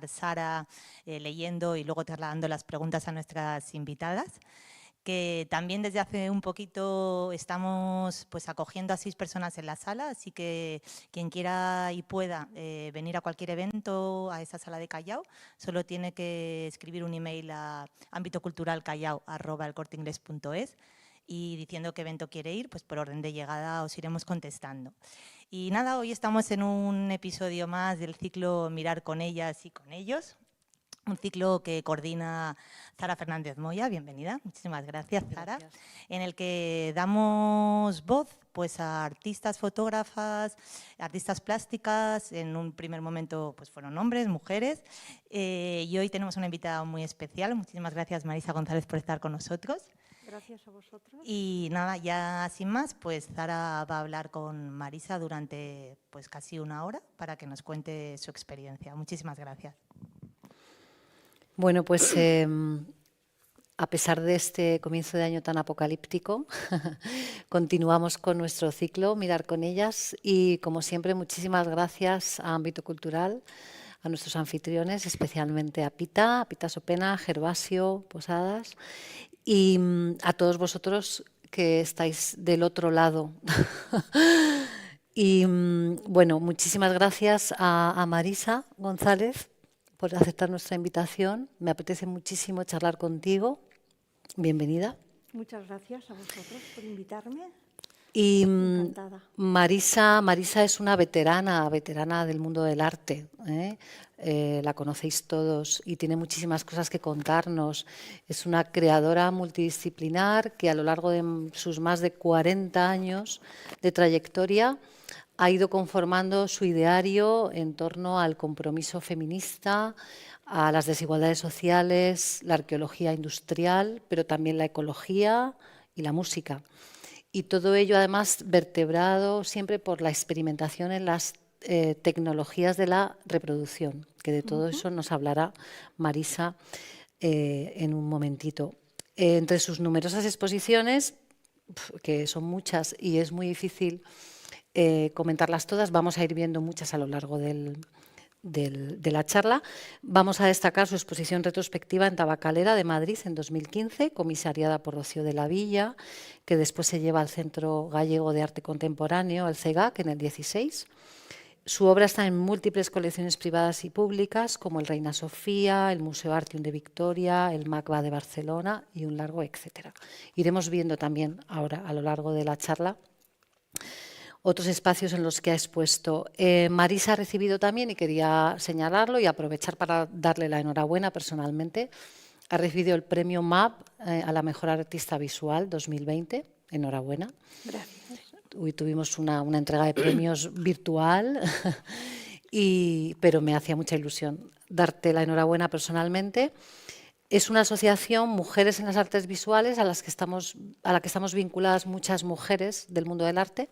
Sara leyendo y luego trasladando las preguntas a nuestras invitadas, que también desde hace un poquito estamos pues acogiendo a 6 personas en la sala, así que quien quiera y pueda venir a cualquier evento a esa sala de Callao, solo tiene que escribir un email a ámbitoculturalcallao@elcorteingles.es y diciendo qué evento quiere ir, pues por orden de llegada os iremos contestando. Y nada, hoy estamos en un episodio más del ciclo Mirar con ellas y con ellos, un ciclo que coordina Sara Fernández Moya, bienvenida, muchísimas gracias, Sara, Gracias. en el que damos voz pues, a artistas, fotógrafas, artistas plásticas, en un primer momento pues, fueron hombres, mujeres, y hoy tenemos una invitada muy especial, muchísimas gracias Marisa González por estar con nosotros. Gracias a vosotros. Y nada, ya sin más, pues Sara va a hablar con Marisa durante pues casi una hora para que nos cuente su experiencia. Muchísimas gracias. Bueno, pues a pesar de este comienzo de año tan apocalíptico, continuamos con nuestro ciclo Mirar con ellas y, como siempre, muchísimas gracias a Ámbito Cultural, a nuestros anfitriones, especialmente a Pita Sopena, Gervasio Posadas y a todos vosotros que estáis del otro lado. Y bueno, muchísimas gracias a Marisa González por aceptar nuestra invitación. Me apetece muchísimo charlar contigo. Bienvenida. Muchas gracias a vosotros por invitarme. Y Encantada. Marisa es una veterana del mundo del arte, ¿eh? La conocéis todos y tiene muchísimas cosas que contarnos. Es una creadora multidisciplinar que a lo largo de sus más de 40 años de trayectoria ha ido conformando su ideario en torno al compromiso feminista, a las desigualdades sociales, la arqueología industrial, pero también la ecología y la música. Y todo ello, además, vertebrado siempre por la experimentación en las tecnologías de la reproducción, que de todo eso nos hablará Marisa en un momentito. Entre sus numerosas exposiciones, que son muchas y es muy difícil comentarlas todas, vamos a ir viendo muchas a lo largo de la charla. Vamos a destacar su exposición retrospectiva en Tabacalera de Madrid en 2015, comisariada por Rocío de la Villa, que después se lleva al Centro Gallego de Arte Contemporáneo, el CEGAC, en el 16. Su obra está en múltiples colecciones privadas y públicas, como el Reina Sofía, el Museo Artium de Victoria, el MACBA de Barcelona y un largo etcétera. Iremos viendo también ahora, a lo largo de la charla, otros espacios en los que ha expuesto. Marisa ha recibido también, y quería señalarlo y aprovechar para darle la enhorabuena personalmente, ha recibido el premio MAP a la mejor artista visual 2020. Enhorabuena. Gracias. Hoy tuvimos una entrega de premios virtual, pero me hacía mucha ilusión darte la enhorabuena personalmente. Es una asociación, Mujeres en las Artes Visuales, a la que estamos vinculadas muchas mujeres del mundo del arte,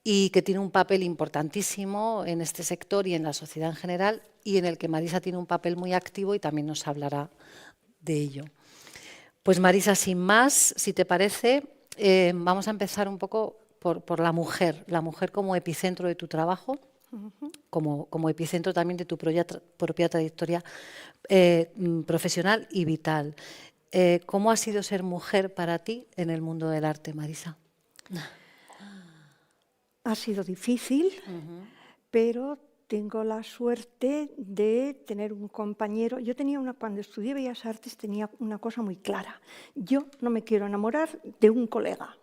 y que tiene un papel importantísimo en este sector y en la sociedad en general, y en el que Marisa tiene un papel muy activo y también nos hablará de ello. Pues Marisa, sin más, si te parece, vamos a empezar un poco por la mujer como epicentro de tu trabajo, como epicentro también de tu propia trayectoria profesional y vital. ¿Cómo ha sido ser mujer para ti en el mundo del arte, Marisa? Ha sido difícil, pero tengo la suerte de tener un compañero. Yo cuando estudié Bellas Artes tenía una cosa muy clara. Yo no me quiero enamorar de un colega,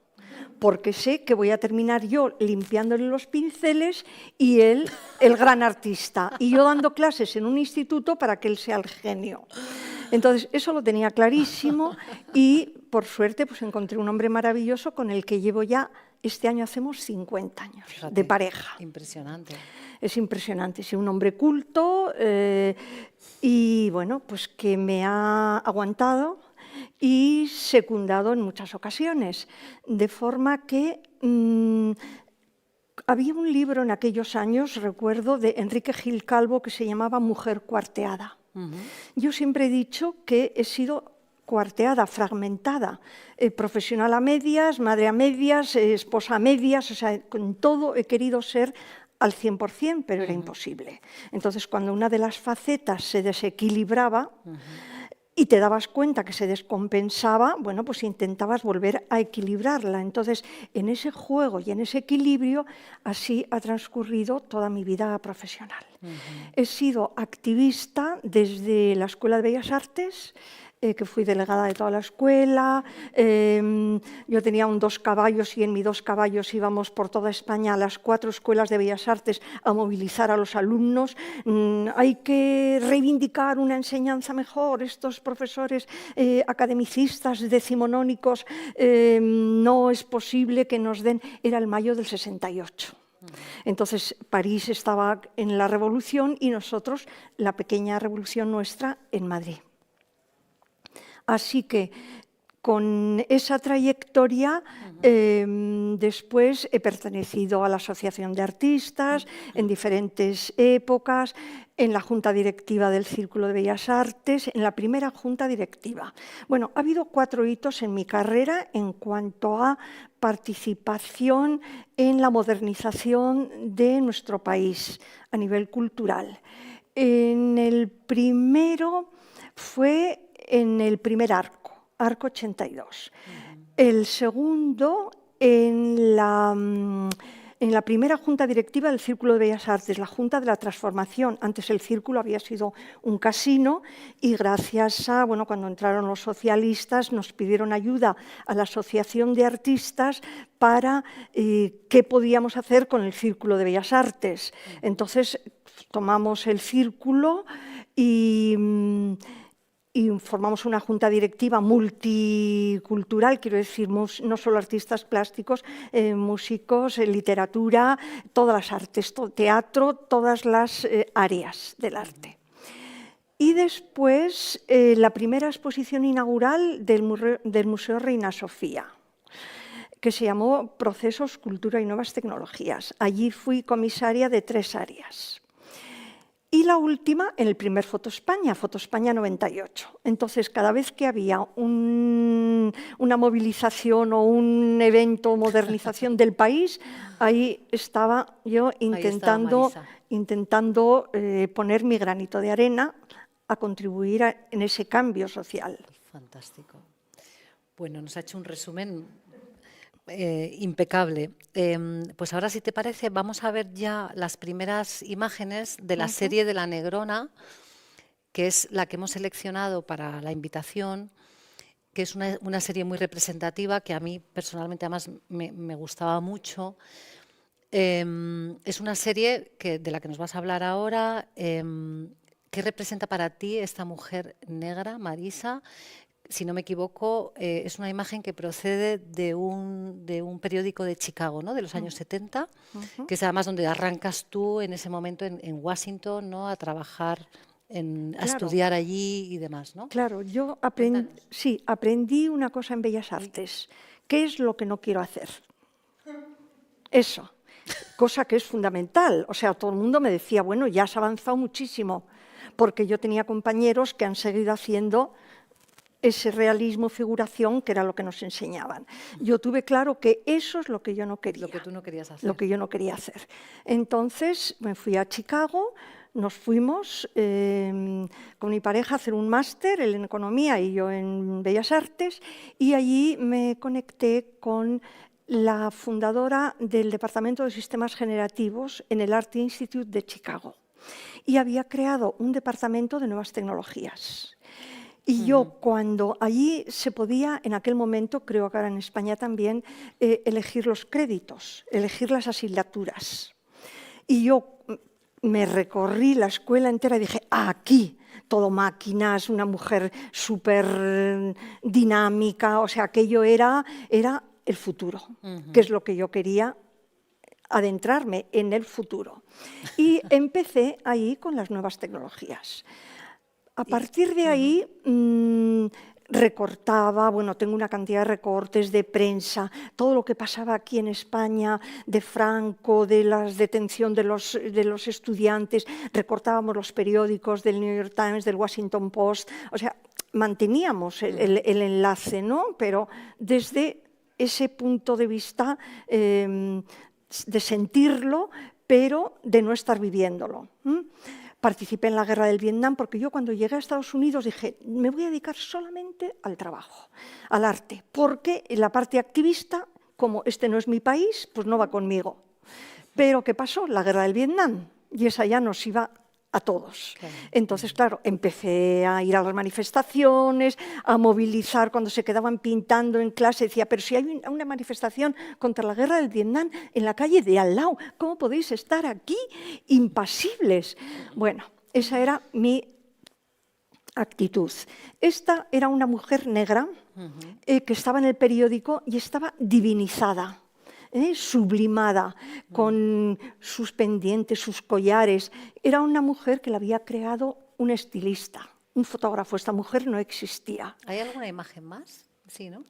porque sé que voy a terminar yo limpiándole los pinceles y él el gran artista, y yo dando clases en un instituto para que él sea el genio. Entonces, eso lo tenía clarísimo y, por suerte, pues encontré un hombre maravilloso con el que llevo ya, este año hacemos 50 años. Fíjate, de pareja. Impresionante. Es impresionante, es un hombre culto y, bueno, pues que me ha aguantado y secundado en muchas ocasiones, de forma que había un libro en aquellos años, recuerdo, de Enrique Gil Calvo que se llamaba Mujer cuarteada. Yo siempre he dicho que he sido cuarteada, fragmentada, profesional a medias, madre a medias, esposa a medias, o sea, con todo he querido ser al 100%, pero era imposible. Entonces, cuando una de las facetas se desequilibraba y te dabas cuenta que se descompensaba, bueno, pues intentabas volver a equilibrarla. Entonces, en ese juego y en ese equilibrio, así ha transcurrido toda mi vida profesional. He sido activista desde la Escuela de Bellas Artes, que fui delegada de toda la escuela. Yo tenía un 2 caballos y en mi 2 caballos íbamos por toda España a las 4 escuelas de Bellas Artes a movilizar a los alumnos. Hay que reivindicar una enseñanza mejor. Estos profesores academicistas decimonónicos, no es posible que nos den... Era el mayo del 68. Entonces, París estaba en la revolución y nosotros, la pequeña revolución nuestra, en Madrid. Así que con esa trayectoria, después he pertenecido a la Asociación de Artistas en diferentes épocas, en la Junta Directiva del Círculo de Bellas Artes, en la primera Junta Directiva. Bueno, ha habido 4 hitos en mi carrera en cuanto a participación en la modernización de nuestro país a nivel cultural. En el primero fue en el primer arco 82. El segundo en la primera junta directiva del Círculo de Bellas Artes, la Junta de la Transformación. Antes el Círculo había sido un casino y gracias a, bueno, cuando entraron los socialistas nos pidieron ayuda a la Asociación de Artistas para qué podíamos hacer con el Círculo de Bellas Artes. Entonces tomamos el Círculo y formamos una junta directiva multicultural, quiero decir, no solo artistas plásticos, músicos, literatura, todas las artes, teatro, todas las áreas del arte. Y después la primera exposición inaugural del Museo Reina Sofía, que se llamó Procesos, Cultura y Nuevas Tecnologías. Allí fui comisaria de 3 áreas. Y la última en el primer Foto España 98. Entonces, cada vez que había una movilización o un evento, modernización del país, ahí estaba yo intentando poner mi granito de arena a contribuir en ese cambio social. Fantástico. Bueno, nos ha hecho un resumen impecable. Pues ahora, si te parece, vamos a ver ya las primeras imágenes de la serie de La Negrona, que es la que hemos seleccionado para la invitación, que es una serie muy representativa, que a mí personalmente además me gustaba mucho. Es una serie de la que nos vas a hablar ahora. ¿Qué representa para ti esta mujer negra, Marisa? Si no me equivoco, es una imagen que procede de un periódico de Chicago, ¿no? De los años 70, que es además donde arrancas tú en ese momento en Washington, ¿no? A trabajar, a estudiar allí y demás, ¿no? Claro, yo aprendí una cosa en Bellas Artes. ¿Qué es lo que no quiero hacer? Eso, cosa que es fundamental. O sea, todo el mundo me decía, bueno, ya has avanzado muchísimo, porque yo tenía compañeros que han seguido haciendo ese realismo, figuración, que era lo que nos enseñaban. Yo tuve claro que eso es lo que yo no quería. Lo que tú no querías hacer. Lo que yo no quería hacer. Entonces me fui a Chicago, nos fuimos con mi pareja a hacer un máster, él en Economía y yo en Bellas Artes, y allí me conecté con la fundadora del Departamento de Sistemas Generativos en el Art Institute de Chicago. Y había creado un departamento de nuevas tecnologías. Y yo, cuando allí se podía, en aquel momento, creo que ahora en España también, elegir los créditos, elegir las asignaturas. Y yo me recorrí la escuela entera y dije, aquí, todo máquinas, una mujer súper dinámica, o sea, aquello era el futuro, que es lo que yo quería, adentrarme en el futuro. Y empecé ahí con las nuevas tecnologías. A partir de ahí recortaba, bueno, tengo una cantidad de recortes de prensa, todo lo que pasaba aquí en España, de Franco, de la detención de los estudiantes, recortábamos los periódicos del New York Times, del Washington Post, o sea, manteníamos el enlace, ¿no? Pero desde ese punto de vista de sentirlo, pero de no estar viviéndolo. Participé en la guerra del Vietnam porque yo cuando llegué a Estados Unidos dije, me voy a dedicar solamente al trabajo, al arte, porque la parte activista, como este no es mi país, pues no va conmigo. Pero ¿qué pasó? La guerra del Vietnam, y esa ya nos iba a todos. Claro. Entonces, claro, empecé a ir a las manifestaciones, a movilizar cuando se quedaban pintando en clase. Decía, pero si hay una manifestación contra la guerra del Vietnam en la calle de al lado, ¿cómo podéis estar aquí impasibles? Bueno, esa era mi actitud. Esta era una mujer negra que estaba en el periódico y estaba divinizada. Sublimada, con sus pendientes, sus collares. Era una mujer que la había creado un estilista, un fotógrafo. Esta mujer no existía. ¿Hay alguna imagen más? Sí, ¿no?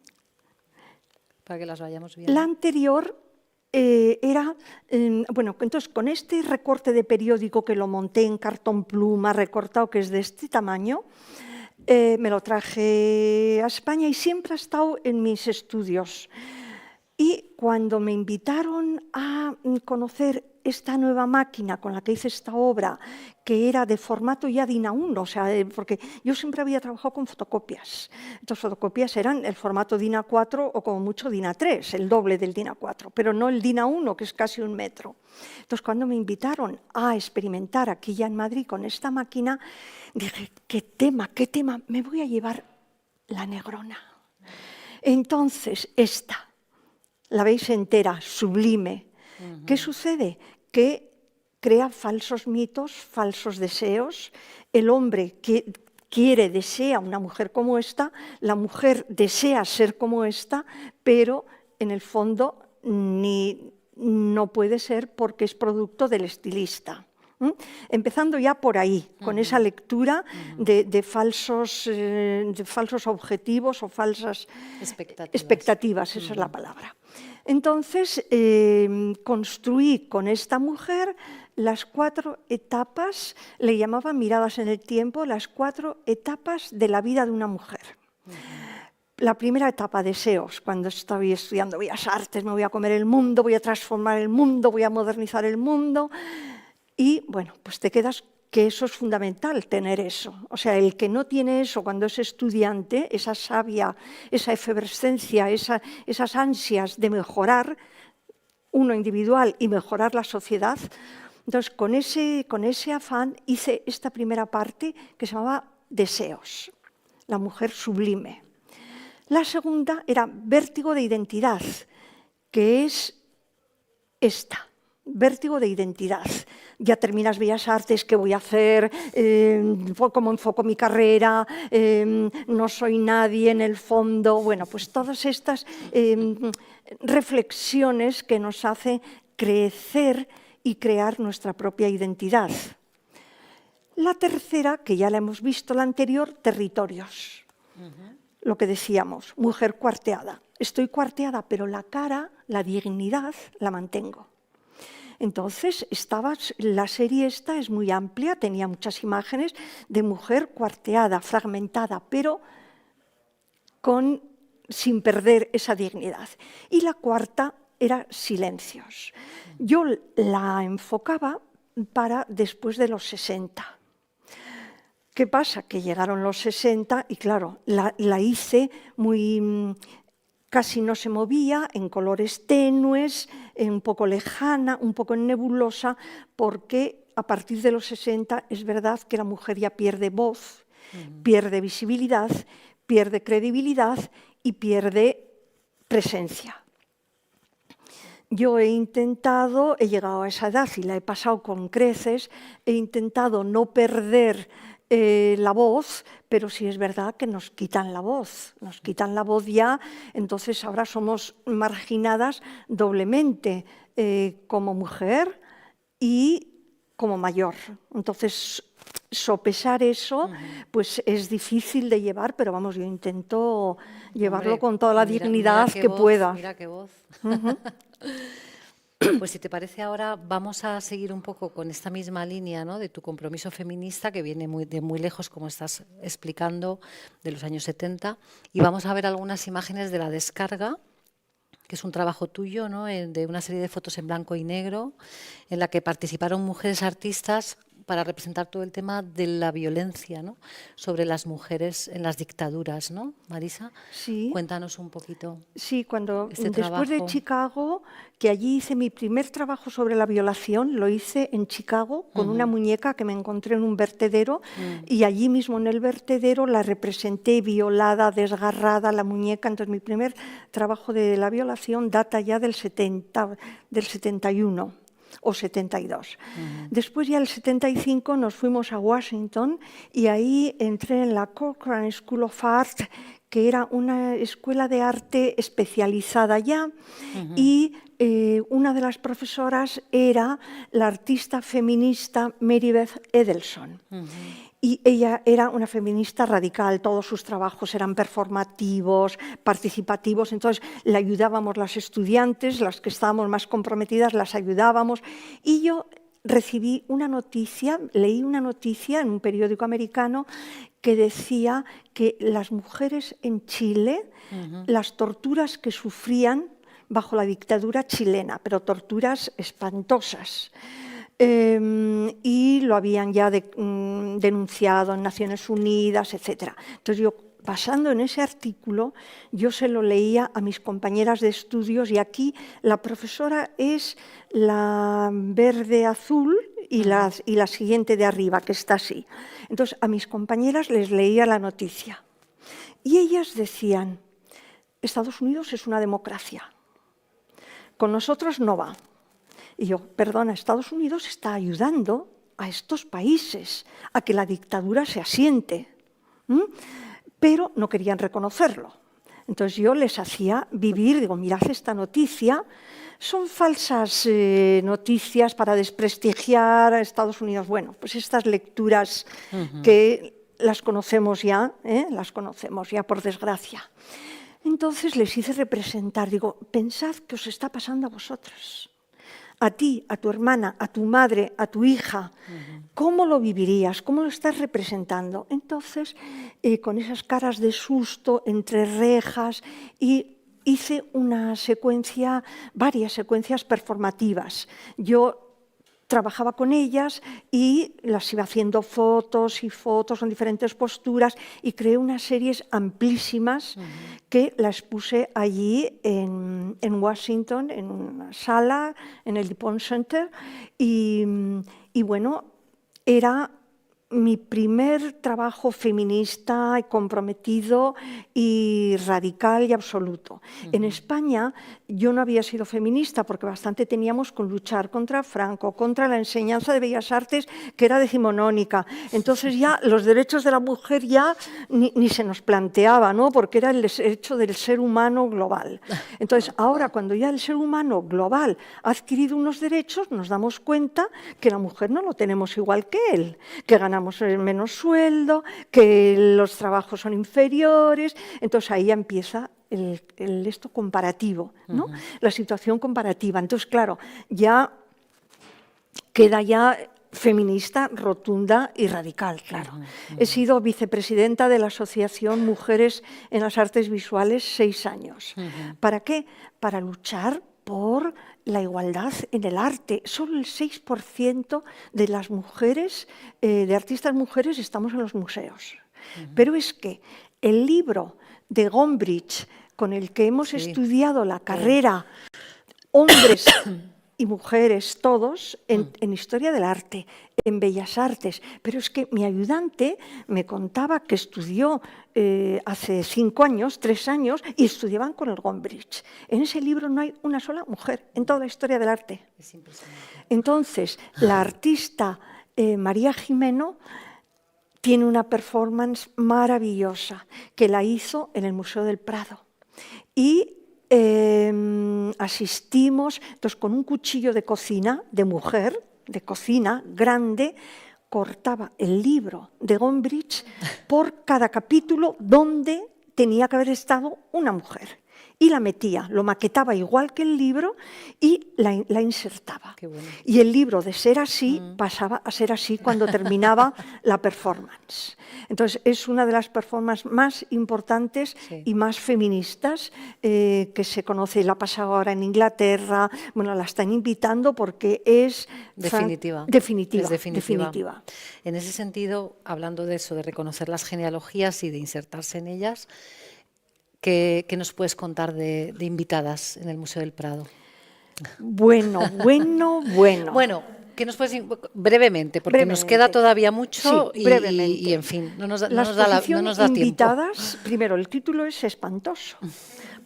Para que las vayamos viendo. La anterior era, bueno, entonces con este recorte de periódico que lo monté en cartón pluma, recortado, que es de este tamaño, me lo traje a España y siempre ha estado en mis estudios. Y cuando me invitaron a conocer esta nueva máquina con la que hice esta obra, que era de formato ya DIN A1, o sea, porque yo siempre había trabajado con fotocopias. Entonces, fotocopias eran el formato DIN A4 o como mucho DIN A3, el doble del DIN A4, pero no el DIN A1, que es casi 1 metro. Entonces, cuando me invitaron a experimentar aquí ya en Madrid con esta máquina, dije, qué tema, me voy a llevar la Negrona. Entonces, esta. La veis entera, sublime. ¿Qué sucede? Que crea falsos mitos, falsos deseos. El hombre que desea una mujer como esta, la mujer desea ser como esta, pero en el fondo no puede ser porque es producto del estilista. Empezando ya por ahí, con esa lectura de falsos objetivos o falsas expectativas, esa es la palabra. Entonces, construí con esta mujer las 4 etapas, le llamaba miradas en el tiempo, las 4 etapas de la vida de una mujer. La primera etapa, deseos, cuando estaba estudiando Bellas Artes, me voy a comer el mundo, voy a transformar el mundo, voy a modernizar el mundo. Y bueno, pues te quedas que eso es fundamental, tener eso. O sea, el que no tiene eso cuando es estudiante, esa savia, esa efervescencia, esas ansias de mejorar uno individual y mejorar la sociedad. Entonces, con ese afán hice esta primera parte que se llamaba Deseos, la mujer sublime. La segunda era Vértigo de identidad, que es esta. Vértigo de identidad. Ya terminas Bellas Artes, ¿qué voy a hacer? ¿Cómo enfoco mi carrera? No soy nadie en el fondo. Bueno, pues todas estas reflexiones que nos hacen crecer y crear nuestra propia identidad. La tercera, que ya la hemos visto, la anterior, territorios. Lo que decíamos, mujer cuarteada. Estoy cuarteada, pero la cara, la dignidad, la mantengo. Entonces, la serie esta es muy amplia, tenía muchas imágenes de mujer cuarteada, fragmentada, pero sin perder esa dignidad. Y la cuarta era silencios. Yo la enfocaba para después de los 60. ¿Qué pasa? Que llegaron los 60 y claro, la hice muy... Casi no se movía, en colores tenues, un poco lejana, un poco nebulosa, porque a partir de los 60 es verdad que la mujer ya pierde voz, pierde visibilidad, pierde credibilidad y pierde presencia. Yo he llegado a esa edad y la he pasado con creces, he intentado no perder la voz, pero sí es verdad que nos quitan la voz ya, entonces ahora somos marginadas doblemente como mujer y como mayor. Entonces, sopesar eso pues es difícil de llevar, pero vamos, yo intento llevarlo con toda la dignidad que pueda. Mira qué voz. Pues si te parece ahora vamos a seguir un poco con esta misma línea, ¿no?, de tu compromiso feminista que viene de muy lejos, como estás explicando, de los años 70, y vamos a ver algunas imágenes de la descarga que es un trabajo tuyo, ¿no? De una serie de fotos en blanco y negro, en la que participaron mujeres artistas para representar todo el tema de la violencia, ¿no?, sobre las mujeres en las dictaduras, ¿no, Marisa? Sí. Cuéntanos un poquito. Sí, cuando Este después de trabajo. Chicago, que allí hice mi primer trabajo sobre la violación, lo hice en Chicago con una muñeca que me encontré en un vertedero y allí mismo en el vertedero la representé violada, desgarrada, la muñeca. Entonces mi primer trabajo de la violación data ya del 71 o 72. Después ya el 75 nos fuimos a Washington y ahí entré en la Corcoran School of Art, que era una escuela de arte especializada ya, y una de las profesoras era la artista feminista Mary Beth Edelson. Y ella era una feminista radical, todos sus trabajos eran performativos, participativos, entonces le ayudábamos las estudiantes, las que estábamos más comprometidas, las ayudábamos. Y yo recibí una noticia, leí una noticia en un periódico americano que decía que las mujeres en Chile, las torturas que sufrían bajo la dictadura chilena, pero torturas espantosas, y lo habían ya denunciado en Naciones Unidas, etc. Entonces yo, basando en ese artículo, yo se lo leía a mis compañeras de estudios y aquí la profesora es la verde-azul y la siguiente de arriba, que está así. Entonces a mis compañeras les leía la noticia y ellas decían: Estados Unidos es una democracia, con nosotros no va. Y yo, perdona, Estados Unidos está ayudando a estos países a que la dictadura se asiente, pero no querían reconocerlo. Entonces yo les hacía vivir, digo, mirad esta noticia, son falsas noticias para desprestigiar a Estados Unidos. Bueno, pues estas lecturas que las conocemos ya por desgracia. Entonces les hice representar, digo, pensad qué os está pasando a vosotros. A ti, a tu hermana, a tu madre, a tu hija, ¿cómo lo vivirías? ¿Cómo lo estás representando? Entonces, con esas caras de susto, entre rejas, y hice una secuencia, varias secuencias performativas. Yo trabajaba con ellas y las iba haciendo fotos y fotos en diferentes posturas y creé unas series amplísimas que las puse allí en Washington, en una sala, en el DuPont Center, y bueno, era mi primer trabajo feminista, comprometido y radical y absoluto. En España yo no había sido feminista porque bastante teníamos con luchar contra Franco, contra la enseñanza de Bellas Artes, que era decimonónica. Entonces ya los derechos de la mujer ya ni se nos planteaba, ¿no?, porque era el derecho del ser humano global. Entonces ahora, cuando ya el ser humano global ha adquirido unos derechos, nos damos cuenta que la mujer no lo tenemos igual que él, que ganamos menos sueldo, que los trabajos son inferiores. Entonces ahí ya empieza esto comparativo, ¿no? La situación comparativa. Entonces, claro, ya queda ya feminista, rotunda y radical, claro. He sido vicepresidenta de la Asociación Mujeres en las Artes Visuales 6 años. ¿Para qué? Para luchar por la igualdad en el arte. Solo el 6% de las mujeres, de artistas mujeres, estamos en los museos. Pero es que el libro de Gombrich, con el que hemos estudiado la carrera, hombres y mujeres todos, en historia del arte, en bellas artes. Pero es que mi ayudante me contaba que estudió hace 5 años, 3 años, y estudiaban con el Gombrich. En ese libro no hay una sola mujer en toda la historia del arte. Es impresionante. Entonces, la artista María Jimeno tiene una performance maravillosa que la hizo en el Museo del Prado. Y asistimos, entonces, con un cuchillo de cocina, de mujer, de cocina grande, cortaba el libro de Gombrich por cada capítulo donde tenía que haber estado una mujer. y la metía, lo maquetaba igual que el libro y la insertaba. Qué bueno. Y el libro, de ser así, pasaba a ser así cuando terminaba la performance. Entonces, es una de las performances más importantes y más feministas que se conoce. La ha pasado ahora en Inglaterra, bueno, la están invitando porque es definitiva. Definitiva. En ese sentido, hablando de eso, de reconocer las genealogías y de insertarse en ellas, ¿qué nos puedes contar de invitadas en el Museo del Prado? Bueno. Bueno, ¿qué nos puedes brevemente, porque nos queda todavía mucho y en fin, no nos da tiempo. Invitadas, primero, el título es espantoso.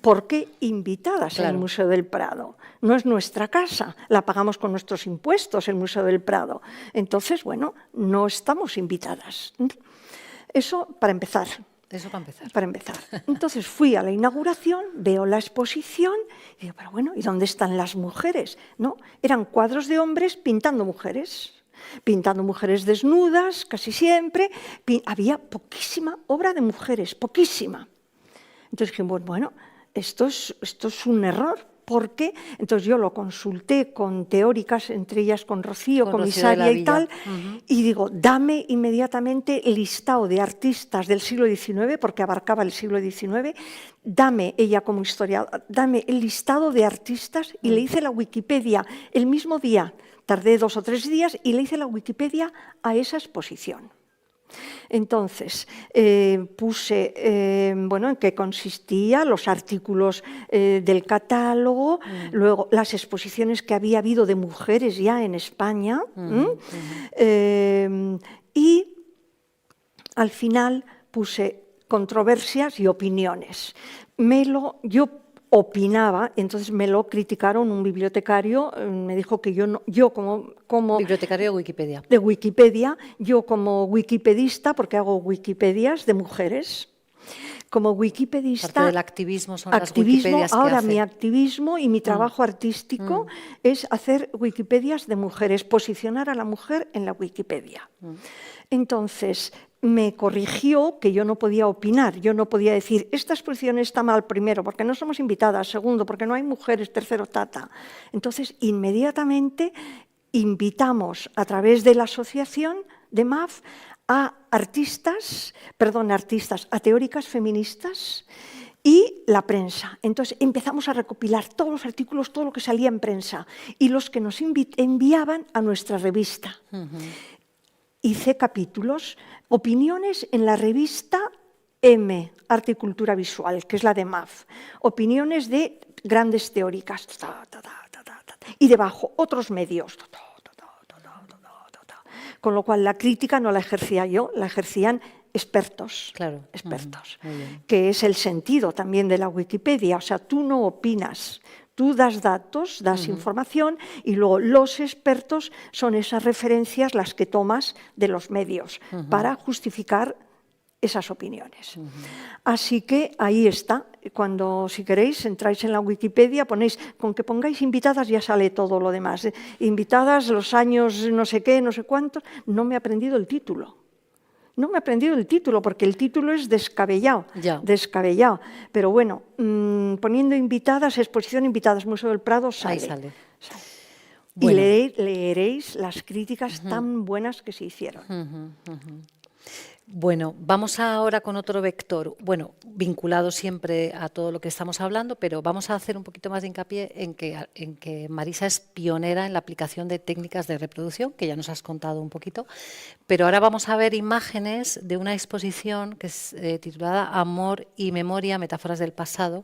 ¿Por qué invitadas en el Museo del Prado? No es nuestra casa, la pagamos con nuestros impuestos, el Museo del Prado. Entonces, bueno, no estamos invitadas. Eso para empezar. Para empezar. Entonces fui a la inauguración, veo la exposición y digo, pero bueno, ¿y dónde están las mujeres? No, eran cuadros de hombres pintando mujeres desnudas, casi siempre. Había poquísima obra de mujeres, poquísima. Entonces dije, bueno, esto es un error. ¿Por qué? Entonces yo lo consulté con teóricas, entre ellas con Rocío, comisaria y tal, y digo, dame inmediatamente el listado de artistas del siglo XIX, porque abarcaba el siglo XIX, dame, ella como historiadora, dame el listado de artistas, y le hice la Wikipedia el mismo día, tardé 2 o 3 días, y le hice la Wikipedia a esa exposición. Entonces, puse en qué consistía, los artículos del catálogo, luego las exposiciones que había habido de mujeres ya en España, y al final puse controversias y opiniones. Yo opinaba, entonces me lo criticaron un bibliotecario, me dijo que yo como bibliotecario de Wikipedia, yo como wikipedista, porque hago wikipedias de mujeres, como wikipedista... Parte del activismo son las wikipedias que ahora hace. Mi activismo y mi trabajo artístico es hacer wikipedias de mujeres, posicionar a la mujer en la Wikipedia. Entonces, me corrigió que yo no podía opinar, yo no podía decir, esta exposición está mal, primero, porque no somos invitadas, segundo, porque no hay mujeres, tercero, Entonces, inmediatamente invitamos a través de la asociación de MAF a a teóricas feministas y la prensa. Entonces empezamos a recopilar todos los artículos, todo lo que salía en prensa y los que nos enviaban a nuestra revista. Hice capítulos, opiniones en la revista M, Arte y Cultura Visual, que es la de MAF, opiniones de grandes teóricas, y debajo otros medios. Con lo cual la crítica no la ejercía yo, la ejercían expertos, que es el sentido también de la Wikipedia. O sea, tú no opinas, tú das datos, das información y luego los expertos son esas referencias las que tomas de los medios para justificar esas opiniones. Así que ahí está. Cuando, si queréis, entráis en la Wikipedia, con que pongáis invitadas ya sale todo lo demás. Invitadas, los años no sé qué, no sé cuántos. No me he aprendido el título. Porque el título es descabellado. Pero bueno, poniendo invitadas, exposición invitadas, Museo del Prado, sale. Ahí sale. Bueno. Y leeréis las críticas tan buenas que se hicieron. Bueno, vamos ahora con otro vector, vinculado siempre a todo lo que estamos hablando, pero vamos a hacer un poquito más de hincapié en que Marisa es pionera en la aplicación de técnicas de reproducción, que ya nos has contado un poquito, pero ahora vamos a ver imágenes de una exposición que es titulada Amor y Memoria, Metáforas del Pasado.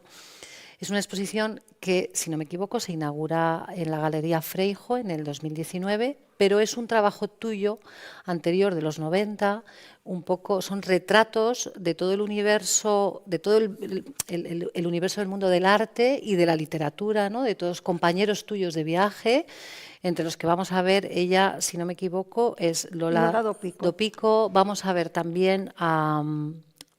Es una exposición que, si no me equivoco, se inaugura en la Galería Freijo en el 2019, pero es un trabajo tuyo anterior de los 90, un poco son retratos de todo el universo, de todo el universo del mundo del arte y de la literatura, ¿no? De todos compañeros tuyos de viaje, entre los que vamos a ver, ella, si no me equivoco, es Lola Dopico. Vamos a ver también a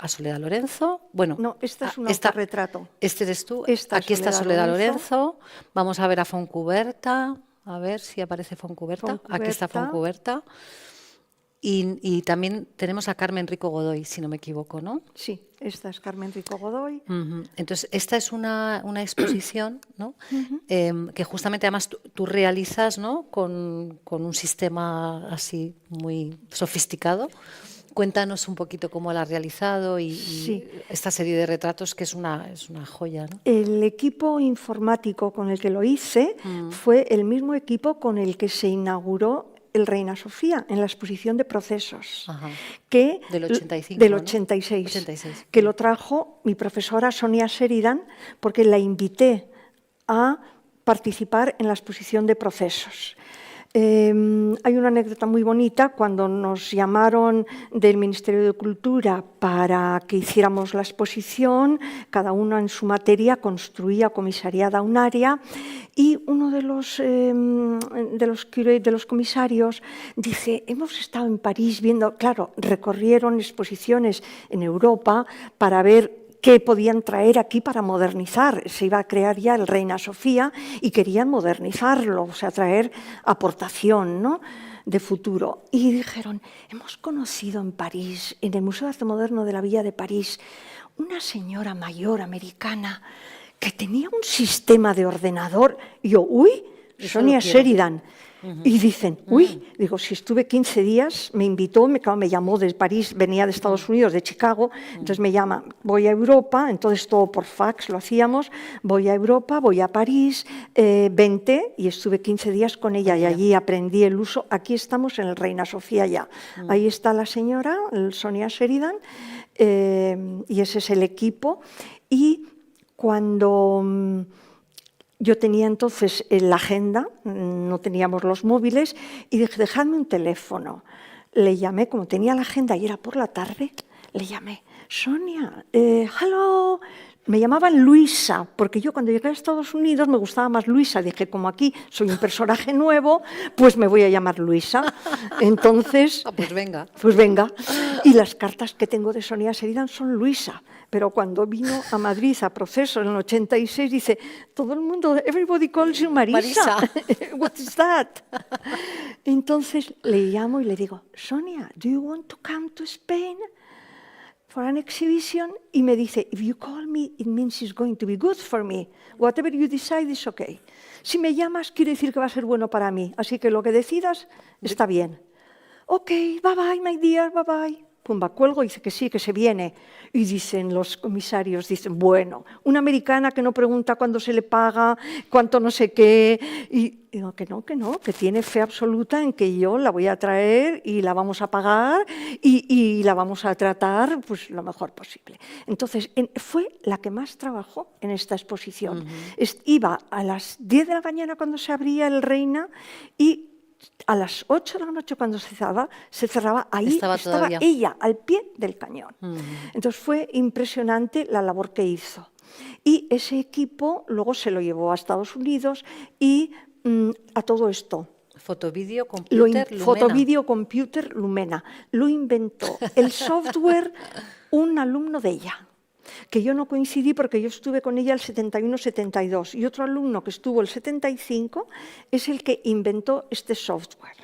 Soledad Lorenzo. No, este es un autorretrato. Este eres tú. Aquí está Soledad Lorenzo. Vamos a ver a Fontcuberta. A ver si aparece Fontcuberta. Aquí está Fontcuberta. Y también tenemos a Carmen Rico Godoy, si no me equivoco, ¿no? Sí, esta es Carmen Rico Godoy. Entonces, esta es una exposición, ¿no? Que justamente además tú realizas, ¿no? Con un sistema así muy sofisticado. Cuéntanos un poquito cómo la has realizado y esta serie de retratos que es una joya, ¿no? El equipo informático con el que lo hice fue el mismo equipo con el que se inauguró el Reina Sofía en la exposición de procesos. Que, del 85, del ¿no? 86, 86. Que lo trajo mi profesora Sonia Sheridan, porque la invité a participar en la exposición de procesos. Hay una anécdota muy bonita. Cuando nos llamaron del Ministerio de Cultura para que hiciéramos la exposición, cada uno en su materia construía, comisariada un área, y uno de los comisarios dice: hemos estado en París viendo, claro, recorrieron exposiciones en Europa para ver qué podían traer aquí para modernizar. Se iba a crear ya el Reina Sofía y querían modernizarlo, o sea, traer aportación, ¿no?, de futuro. Y dijeron: hemos conocido en París, en el Museo de Arte Moderno de la Villa de París, una señora mayor americana que tenía un sistema de ordenador. Y yo, uy, Sonia Sheridan. Y dicen, uy, digo, si estuve 15 días, me invitó, me llamó de París, venía de Estados Unidos, de Chicago, entonces me llama, voy a Europa, entonces todo por fax lo hacíamos, voy a Europa, voy a París, vente, y estuve 15 días con ella y allí aprendí el uso. Aquí estamos en el Reina Sofía ya. Ahí está la señora, Sonia Sheridan, y ese es el equipo. Y cuando yo tenía entonces la agenda, no teníamos los móviles, y dije, dejadme un teléfono. Le llamé, como tenía la agenda y era por la tarde, le llamé, Sonia, hello. Me llamaban Luisa, porque yo cuando llegué a Estados Unidos me gustaba más Luisa. Dije, como aquí soy un personaje nuevo, pues me voy a llamar Luisa. Entonces, pues venga. Pues venga. Y las cartas que tengo de Sonia Sheridan son Luisa. Pero cuando vino a Madrid a proceso en el 86, dice, todo el mundo, everybody calls you Marisa. What is that? Entonces le llamo y le digo, Sonia, do you want to come to Spain for an exhibition? Y me dice, if you call me, it means it's going to be good for me. Whatever you decide is okay. Si me llamas, quiere decir que va a ser bueno para mí. Así que lo que decidas está bien. Ok, bye bye, my dear, bye bye. Pumba, cuelgo y dice que sí, que se viene. Y dicen los comisarios, dicen, bueno, una americana que no pregunta cuándo se le paga, cuánto no sé qué. Y digo que no, que tiene fe absoluta en que yo la voy a traer y la vamos a pagar y la vamos a tratar pues lo mejor posible. Entonces, fue la que más trabajó en esta exposición. Iba a las 10 de la mañana cuando se abría el Reina y a las 8 de la noche cuando se cerraba, ahí estaba ella, al pie del cañón. Entonces fue impresionante la labor que hizo. Y ese equipo luego se lo llevó a Estados Unidos y a todo esto. Fotovideo Computer Lumena. Fotovideo Computer Lumena. Lo inventó el software un alumno de ella, que yo no coincidí porque yo estuve con ella el 71-72 y otro alumno que estuvo el 75 es el que inventó este software.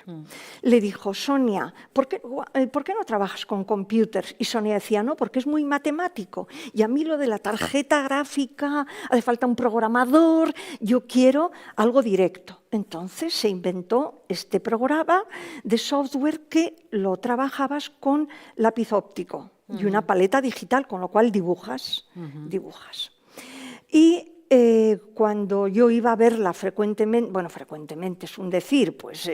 Le dijo, Sonia, ¿por qué no trabajas con computers? Y Sonia decía, no, porque es muy matemático y a mí lo de la tarjeta gráfica, hace falta un programador, yo quiero algo directo. Entonces se inventó este programa de software que lo trabajabas con lápiz óptico y una paleta digital, con lo cual dibujas. Y cuando yo iba a verla frecuentemente es un decir, pues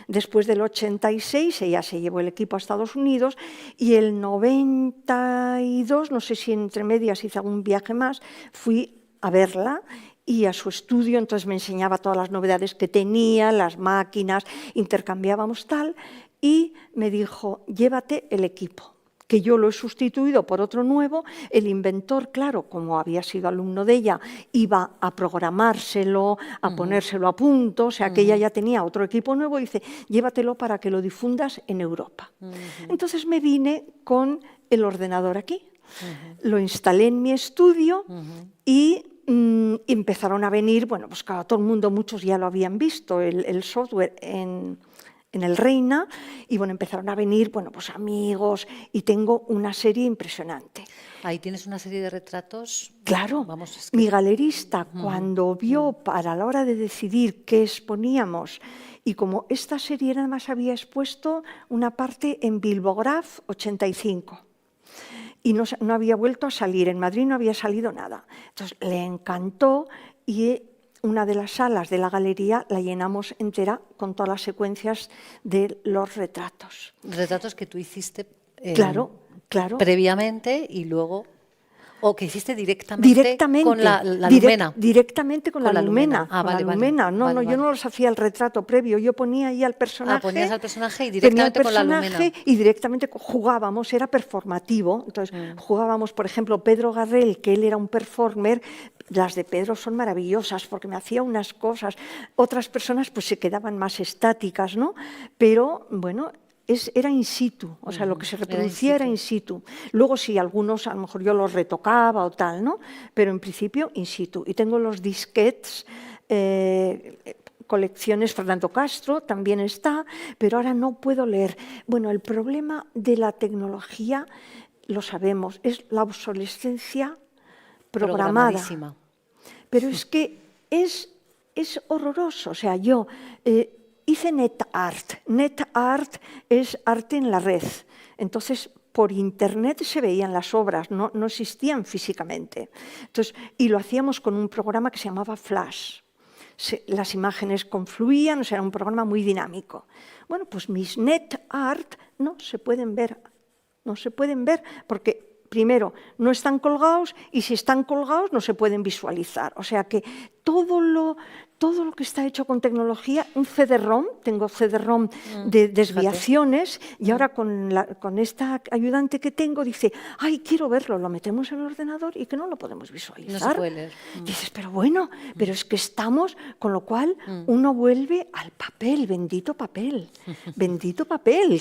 después del 86 ella se llevó el equipo a Estados Unidos y el 92, no sé si entre medias hice algún viaje más, fui a verla y a su estudio, entonces me enseñaba todas las novedades que tenía, las máquinas, intercambiábamos tal, y me dijo, llévate el equipo, que yo lo he sustituido por otro nuevo. El inventor, claro, como había sido alumno de ella, iba a programárselo, a ponérselo a punto, o sea que ella ya tenía otro equipo nuevo, y dice, llévatelo para que lo difundas en Europa. Entonces me vine con el ordenador aquí, lo instalé en mi estudio y empezaron a venir, bueno, pues claro, todo el mundo, muchos ya lo habían visto, el software en en el Reina, y bueno, empezaron a venir, bueno, pues amigos, y tengo una serie impresionante. Ahí tienes una serie de retratos. Claro, Vamos, es que... mi galerista, cuando vio para la hora de decidir qué exponíamos, y como esta serie nada más había expuesto una parte en Bilbograph 85, y no había vuelto a salir, en Madrid no había salido nada. Entonces le encantó y una de las salas de la galería la llenamos entera con todas las secuencias de los retratos. Retratos que tú hiciste Claro. previamente y luego... ¿O que hiciste directamente con la lumena? Directamente con la lumena. Ah, vale, No, yo no los hacía el retrato previo, yo ponía ahí al personaje. Ah, ponías al personaje y directamente con la lumena. Y directamente jugábamos, era performativo. Entonces jugábamos, por ejemplo, Pedro Garrel, que él era un performer. Las de Pedro son maravillosas porque me hacía unas cosas. Otras personas pues se quedaban más estáticas, ¿no? Pero, bueno... Era in situ, o sea, lo que se reproducía era in situ. Luego sí, algunos a lo mejor yo los retocaba o tal, ¿no? Pero en principio in situ. Y tengo los disquets, colecciones Fernando Castro, también está, pero ahora no puedo leer. Bueno, el problema de la tecnología, lo sabemos, es la obsolescencia programada. Pero es que es horroroso, o sea, yo... hice NetArt. NetArt es arte en la red. Entonces, por internet se veían las obras, no existían físicamente. Entonces, y lo hacíamos con un programa que se llamaba Flash. Las imágenes confluían, o sea, era un programa muy dinámico. Bueno, pues mis NetArt no se pueden ver. No se pueden ver porque... Primero, no están colgados y si están colgados no se pueden visualizar. O sea que todo lo que está hecho con tecnología, un CD-ROM, tengo CD-ROM de desviaciones y ahora con esta ayudante que tengo dice, ay, quiero verlo, lo metemos en el ordenador y que no lo podemos visualizar. No se puede leer. Dices, pero bueno, pero es que estamos, con lo cual uno vuelve al papel, bendito papel,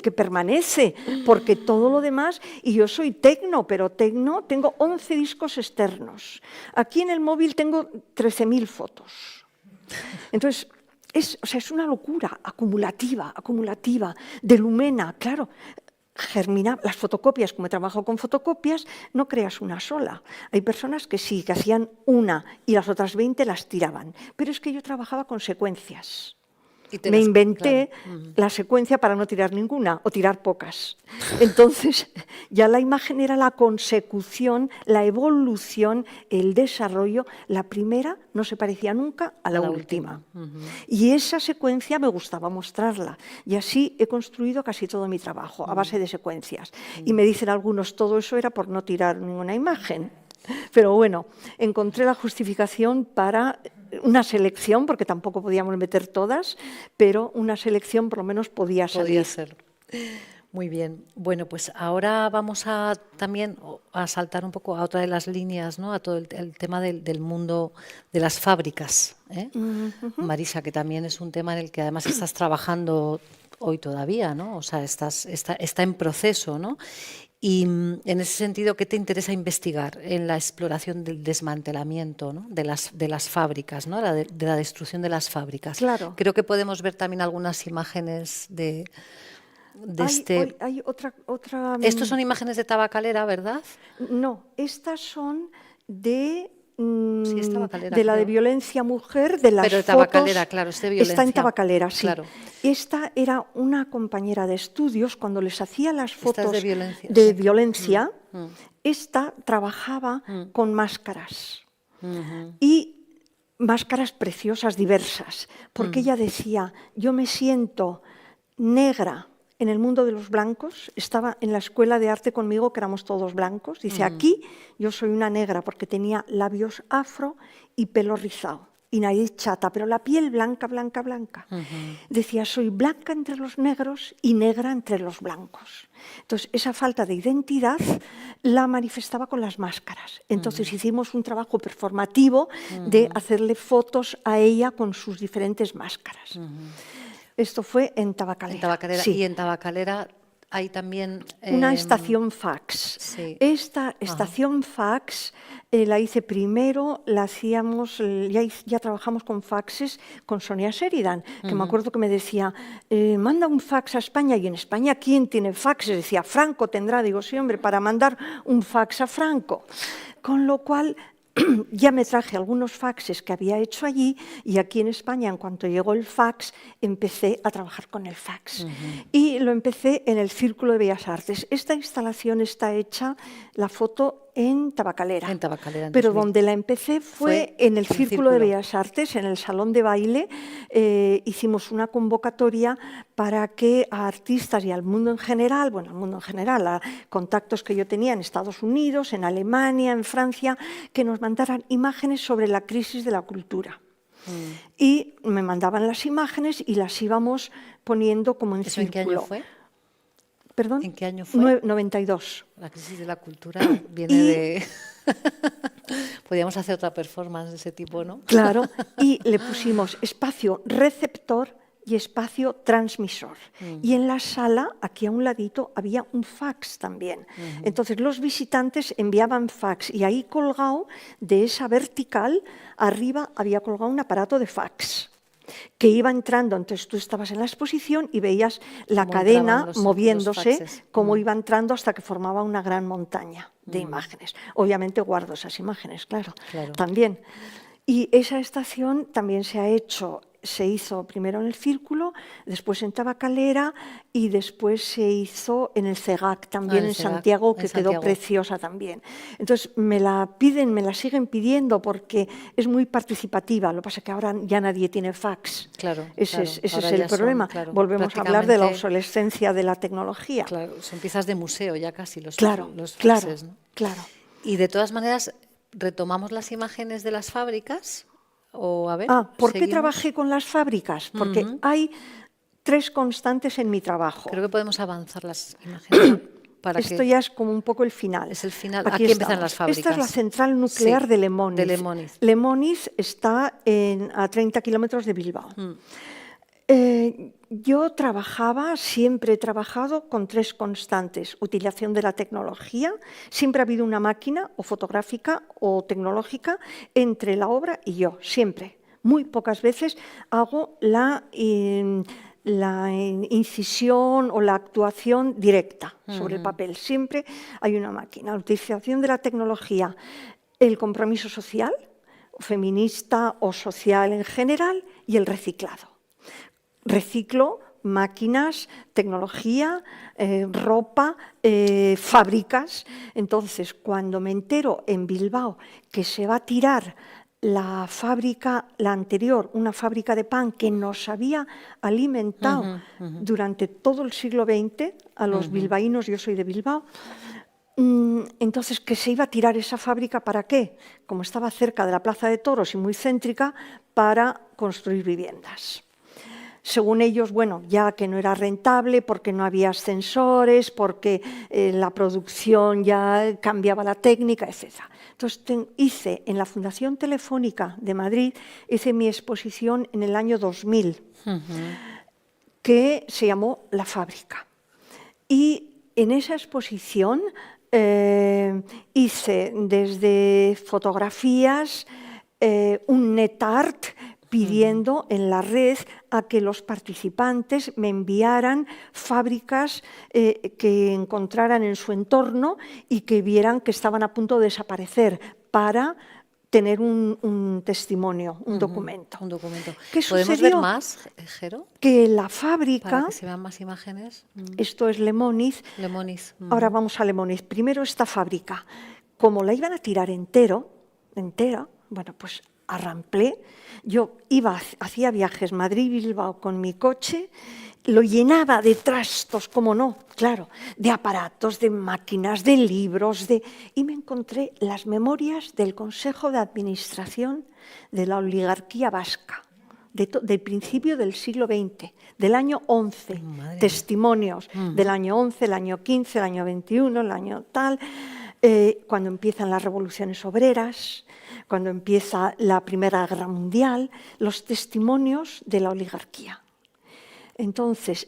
que permanece, porque todo lo demás, y yo soy tecno, pero tecno, tengo 11 discos externos. Aquí en el móvil tengo 13.000 fotos. Entonces, es una locura acumulativa, de lumena, claro. Las fotocopias, como he trabajado con fotocopias, no creas una sola. Hay personas que sí, que hacían una y las otras 20 las tiraban. Pero es que yo trabajaba con secuencias. Me inventé la secuencia para no tirar ninguna o tirar pocas. Entonces, ya la imagen era la consecución, la evolución, el desarrollo. La primera no se parecía nunca a la última. Y esa secuencia me gustaba mostrarla. Y así he construido casi todo mi trabajo, a base de secuencias. Y me dicen algunos, todo eso era por no tirar ninguna imagen. Pero bueno, encontré la justificación para una selección, porque tampoco podíamos meter todas, pero una selección por lo menos podía salir. Podía ser. Muy bien. Bueno, pues ahora vamos también a saltar un poco a otra de las líneas, ¿no? A todo el tema del mundo de las fábricas, ¿eh? Marisa, que también es un tema en el que además estás trabajando hoy todavía, ¿no? O sea, está en proceso, ¿no? Y en ese sentido, ¿qué te interesa investigar en la exploración del desmantelamiento, ¿no? de las fábricas, ¿no? de la destrucción de las fábricas? Claro. Creo que podemos ver también algunas imágenes de este... Hay otra... Estos son imágenes de Tabacalera, ¿verdad? No, estas son de... Sí, es Tabacalera, de la de violencia mujer, de las Pero fotos... Tabacalera, claro, es de violencia. Está en Tabacalera, sí. Claro. Esta era una compañera de estudios, cuando les hacía las fotos de violencia, esta trabajaba con máscaras. Y máscaras preciosas, diversas, porque ella decía, yo me siento negra en el mundo de los blancos, estaba en la escuela de arte conmigo, que éramos todos blancos, dice, aquí yo soy una negra porque tenía labios afro y pelo rizado y nariz chata, pero la piel blanca. Decía, soy blanca entre los negros y negra entre los blancos. Entonces, esa falta de identidad la manifestaba con las máscaras. Entonces, hicimos un trabajo performativo de hacerle fotos a ella con sus diferentes máscaras. Esto fue en Tabacalera. Sí. Y en Tabacalera hay también... Una estación fax. Sí. Esta estación fax la hice primero, la hacíamos, ya trabajamos con faxes con Sonia Sheridan, que me acuerdo que me decía, manda un fax a España, y en España, ¿quién tiene fax? Decía, Franco tendrá. Digo, sí, hombre, para mandar un fax a Franco. Con lo cual, ya me traje algunos faxes que había hecho allí, y aquí en España, en cuanto llegó el fax, empecé a trabajar con el fax. Y lo empecé en el Círculo de Bellas Artes. Esta instalación está hecha, la foto, en Tabacalera. En Tabacalera, en pero 2000. donde la empecé fue en el Círculo de Bellas Artes, en el Salón de Baile. Hicimos una convocatoria para que a artistas y al mundo en general, bueno, al mundo en general, a contactos que yo tenía en Estados Unidos, en Alemania, en Francia, que nos mandaran imágenes sobre la crisis de la cultura. Y me mandaban las imágenes y las íbamos poniendo como en ¿Eso círculo. en qué año fue? ¿Perdón? ¿En qué año fue? 92. La crisis de la cultura viene de... Podríamos hacer otra performance de ese tipo, ¿no? Claro, y le pusimos espacio receptor y espacio transmisor. Y en la sala, aquí a un ladito, había un fax también. Entonces los visitantes enviaban fax, y ahí colgado, de esa vertical, arriba había colgado un aparato de fax que iba entrando. Entonces tú estabas en la exposición y veías la cadena moviéndose, cómo iba entrando hasta que formaba una gran montaña de imágenes. Obviamente guardo esas imágenes, claro, también. Y esa estación también se hizo primero en el Círculo, después en Tabacalera, y después se hizo en el CEGAC, también en Santiago, que quedó preciosa también. Entonces me la siguen pidiendo porque es muy participativa. Lo que pasa es que ahora ya nadie tiene fax. Claro, ese es el problema. Volvemos a hablar de la obsolescencia de la tecnología. Claro, son piezas de museo ya casi los Claro. faxes, ¿no? Y de todas maneras, ¿retomamos las imágenes de las fábricas? O, a ver, ¿por qué trabajé con las fábricas? Porque hay 3 constantes en mi trabajo. Creo que podemos avanzar las imágenes. Esto ya es como un poco el final. Es el final. Aquí empiezan las fábricas. Esta es la central nuclear de Lemóniz. Lemóniz está a 30 kilómetros de Bilbao. Yo siempre he trabajado con 3 constantes. Utilización de la tecnología. Siempre ha habido una máquina, o fotográfica o tecnológica, entre la obra y yo, siempre. Muy pocas veces hago la incisión o la actuación directa sobre el papel. Siempre hay una máquina. La utilización de la tecnología, el compromiso social, feminista o social en general, y el reciclado. Reciclo máquinas, tecnología, ropa, fábricas. Entonces, cuando me entero en Bilbao que se va a tirar la fábrica, la anterior, una fábrica de pan que nos había alimentado durante todo el siglo XX, a los bilbaínos, yo soy de Bilbao, entonces, que se iba a tirar esa fábrica, ¿para qué? Como estaba cerca de la Plaza de Toros y muy céntrica, para construir viviendas. Según ellos, bueno, ya que no era rentable, porque no había ascensores, porque la producción ya cambiaba la técnica, etc. Entonces hice en la Fundación Telefónica de Madrid, hice mi exposición en el año 2000, que se llamó La Fábrica. Y en esa exposición hice desde fotografías, un net art, pidiendo en la red a que los participantes me enviaran fábricas que encontraran en su entorno y que vieran que estaban a punto de desaparecer, para tener un testimonio, un documento. Un documento. ¿Qué ¿Podemos sucedió? ver más, Jero? Que la fábrica... Para que se vean más imágenes. Esto es Lemóniz. Ahora vamos a Lemóniz. Primero esta fábrica. Como la iban a tirar entera, bueno, pues arramplé. Yo hacía viajes Madrid-Bilbao con mi coche, lo llenaba de trastos, como no, claro, de aparatos, de máquinas, de libros, y me encontré las memorias del Consejo de Administración de la oligarquía vasca, del principio del siglo XX, del año 11, testimonios del año 11, el año 15, el año 21, el año tal, cuando empiezan las revoluciones obreras, cuando empieza la Primera Guerra Mundial, los testimonios de la oligarquía. Entonces,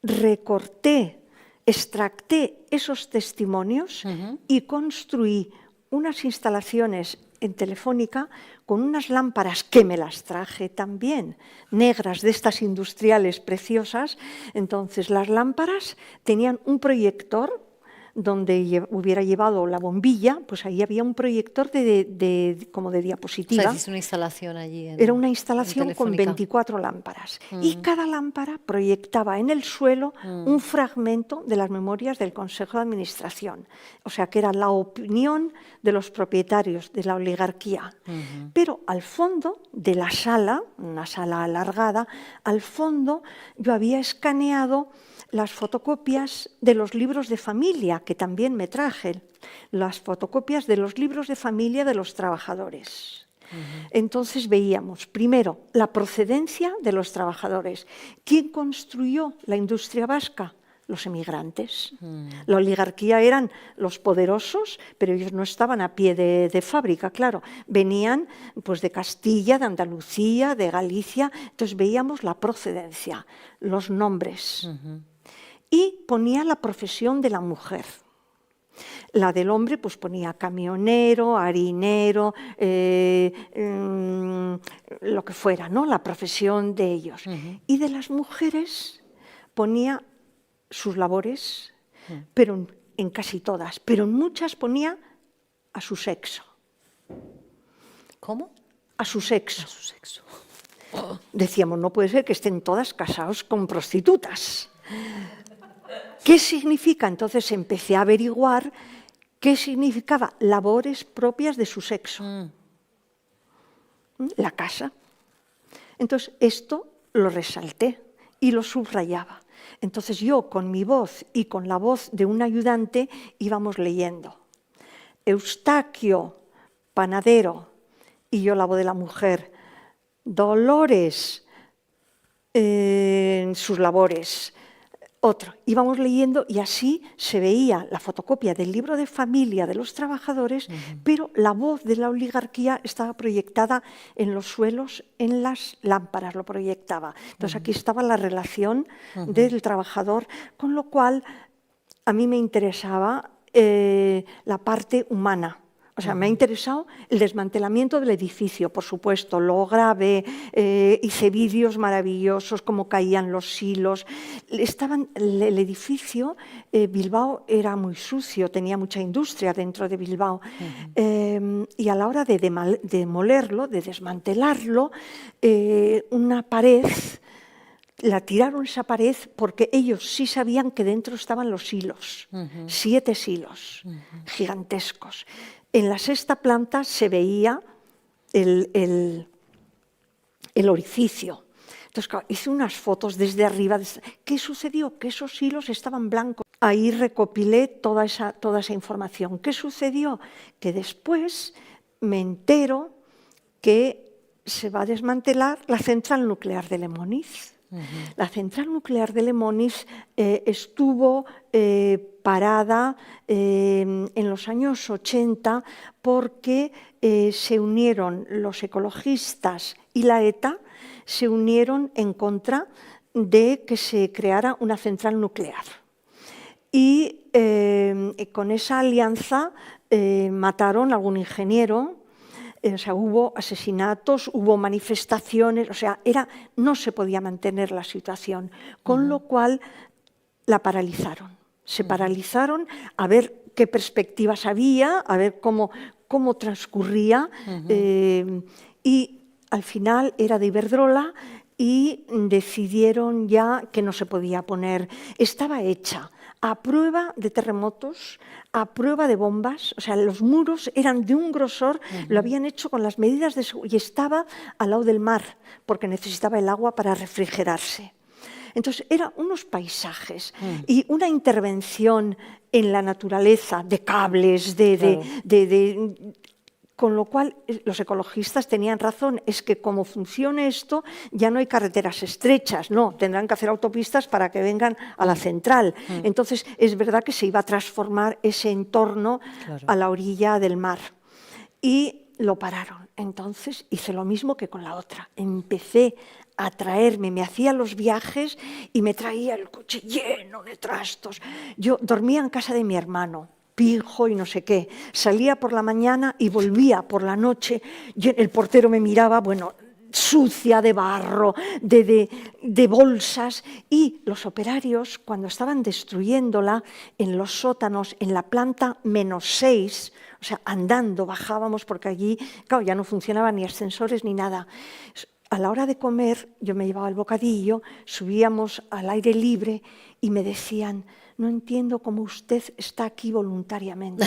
recorté, extracté esos testimonios y construí unas instalaciones en Telefónica con unas lámparas que me las traje también, negras, de estas industriales preciosas. Entonces las lámparas tenían un proyector donde hubiera llevado la bombilla, pues ahí había un proyector como de diapositiva. O sea, hiciste una instalación allí. Era una instalación con 24 lámparas. Y cada lámpara proyectaba en el suelo un fragmento de las memorias del Consejo de Administración. O sea, que era la opinión de los propietarios de la oligarquía. Pero al fondo de la sala, una sala alargada, al fondo yo había escaneado las fotocopias de los libros de familia, que también me traje, las fotocopias de los libros de familia de los trabajadores. Entonces veíamos, primero, la procedencia de los trabajadores. ¿Quién construyó la industria vasca? Los emigrantes. La oligarquía eran los poderosos, pero ellos no estaban a pie de fábrica, claro. Venían pues, de Castilla, de Andalucía, de Galicia. Entonces veíamos la procedencia, los nombres. Y ponía la profesión de la mujer. La del hombre pues ponía camionero, harinero, lo que fuera, ¿no? La profesión de ellos. Y de las mujeres ponía sus labores, pero en casi todas, pero en muchas ponía a su sexo. ¿Cómo? A su sexo. A su sexo. Decíamos, no puede ser que estén todas casados con prostitutas. ¿Qué significa? Entonces empecé a averiguar qué significaba labores propias de su sexo. La casa. Entonces esto lo resalté y lo subrayaba. Entonces yo con mi voz y con la voz de un ayudante íbamos leyendo. Eustaquio, panadero, y yo la voz de la mujer. Dolores, en sus labores. Otro. Íbamos leyendo y así se veía la fotocopia del libro de familia de los trabajadores, pero la voz de la oligarquía estaba proyectada en los suelos, en las lámparas lo proyectaba. Entonces aquí estaba la relación del trabajador, con lo cual a mí me interesaba la parte humana. O sea, me ha interesado el desmantelamiento del edificio, por supuesto, lo grabé, hice vídeos maravillosos, cómo caían los silos. El edificio, Bilbao era muy sucio, tenía mucha industria dentro de Bilbao. Y a la hora de demolerlo, de desmantelarlo, una pared... La tiraron esa pared porque ellos sí sabían que dentro estaban los silos, 7 silos gigantescos. En la 6ª planta se veía el orificio. Entonces, claro, hice unas fotos desde arriba. ¿Qué sucedió? Que esos silos estaban blancos. Ahí recopilé toda esa información. ¿Qué sucedió? Que después me entero que se va a desmantelar la central nuclear de Lemoniz. La central nuclear de Lemoniz estuvo parada en los años 80 porque se unieron los ecologistas y la ETA, se unieron en contra de que se creara una central nuclear. Y con esa alianza mataron a algún ingeniero. O sea, hubo asesinatos, hubo manifestaciones, o sea, no se podía mantener la situación, con lo cual la paralizaron. Se paralizaron a ver qué perspectivas había, a ver cómo transcurría, y al final era de Iberdrola y decidieron ya que no se podía poner. Estaba hecha a prueba de terremotos, a prueba de bombas, o sea, los muros eran de un grosor, lo habían hecho con las medidas de seguridad y estaba al lado del mar, porque necesitaba el agua para refrigerarse. Entonces, eran unos paisajes y una intervención en la naturaleza de cables, con lo cual los ecologistas tenían razón, es que como funcione esto ya no hay carreteras estrechas, no, tendrán que hacer autopistas para que vengan a la central. Entonces es verdad que se iba a transformar ese entorno a la orilla del mar y lo pararon. Entonces hice lo mismo que con la otra, empecé a traerme, me hacía los viajes y me traía el coche lleno de trastos. Yo dormía en casa de mi hermano, pijo y no sé qué. Salía por la mañana y volvía por la noche. El portero me miraba, bueno, sucia de barro, de bolsas, y los operarios, cuando estaban destruyéndola en los sótanos, en la planta -6, o sea, andando bajábamos, porque allí, claro, ya no funcionaban ni ascensores ni nada. A la hora de comer, yo me llevaba el bocadillo, subíamos al aire libre y me decían: no entiendo cómo usted está aquí voluntariamente.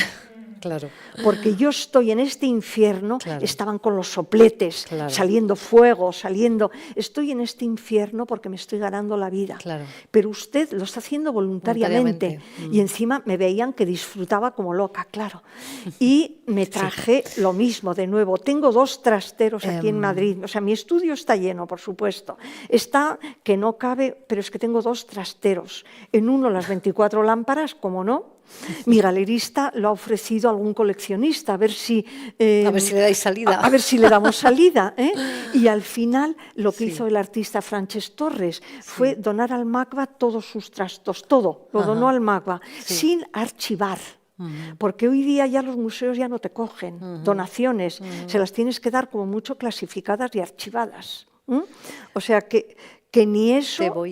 Claro. Porque yo estoy en este infierno, Claro. estaban con los sopletes, Claro. saliendo fuego, estoy en este infierno porque me estoy ganando la vida. Claro. Pero usted lo está haciendo voluntariamente. Voluntariamente. Y encima me veían que disfrutaba como loca, claro. Y me traje lo mismo de nuevo. Tengo 2 trasteros aquí en Madrid. O sea, mi estudio está lleno, por supuesto. Está que no cabe, pero es que tengo 2 trasteros. En uno las 24 lámparas, como no. Mi galerista lo ha ofrecido a algún coleccionista, a ver si le dais salida. A ver si le damos salida. Y al final lo que hizo el artista Frances Torres fue donar al MACBA todos sus trastos, todo, lo donó al MACBA, sin archivar. Porque hoy día ya los museos ya no te cogen donaciones, se las tienes que dar como mucho clasificadas y archivadas. O sea que ni eso...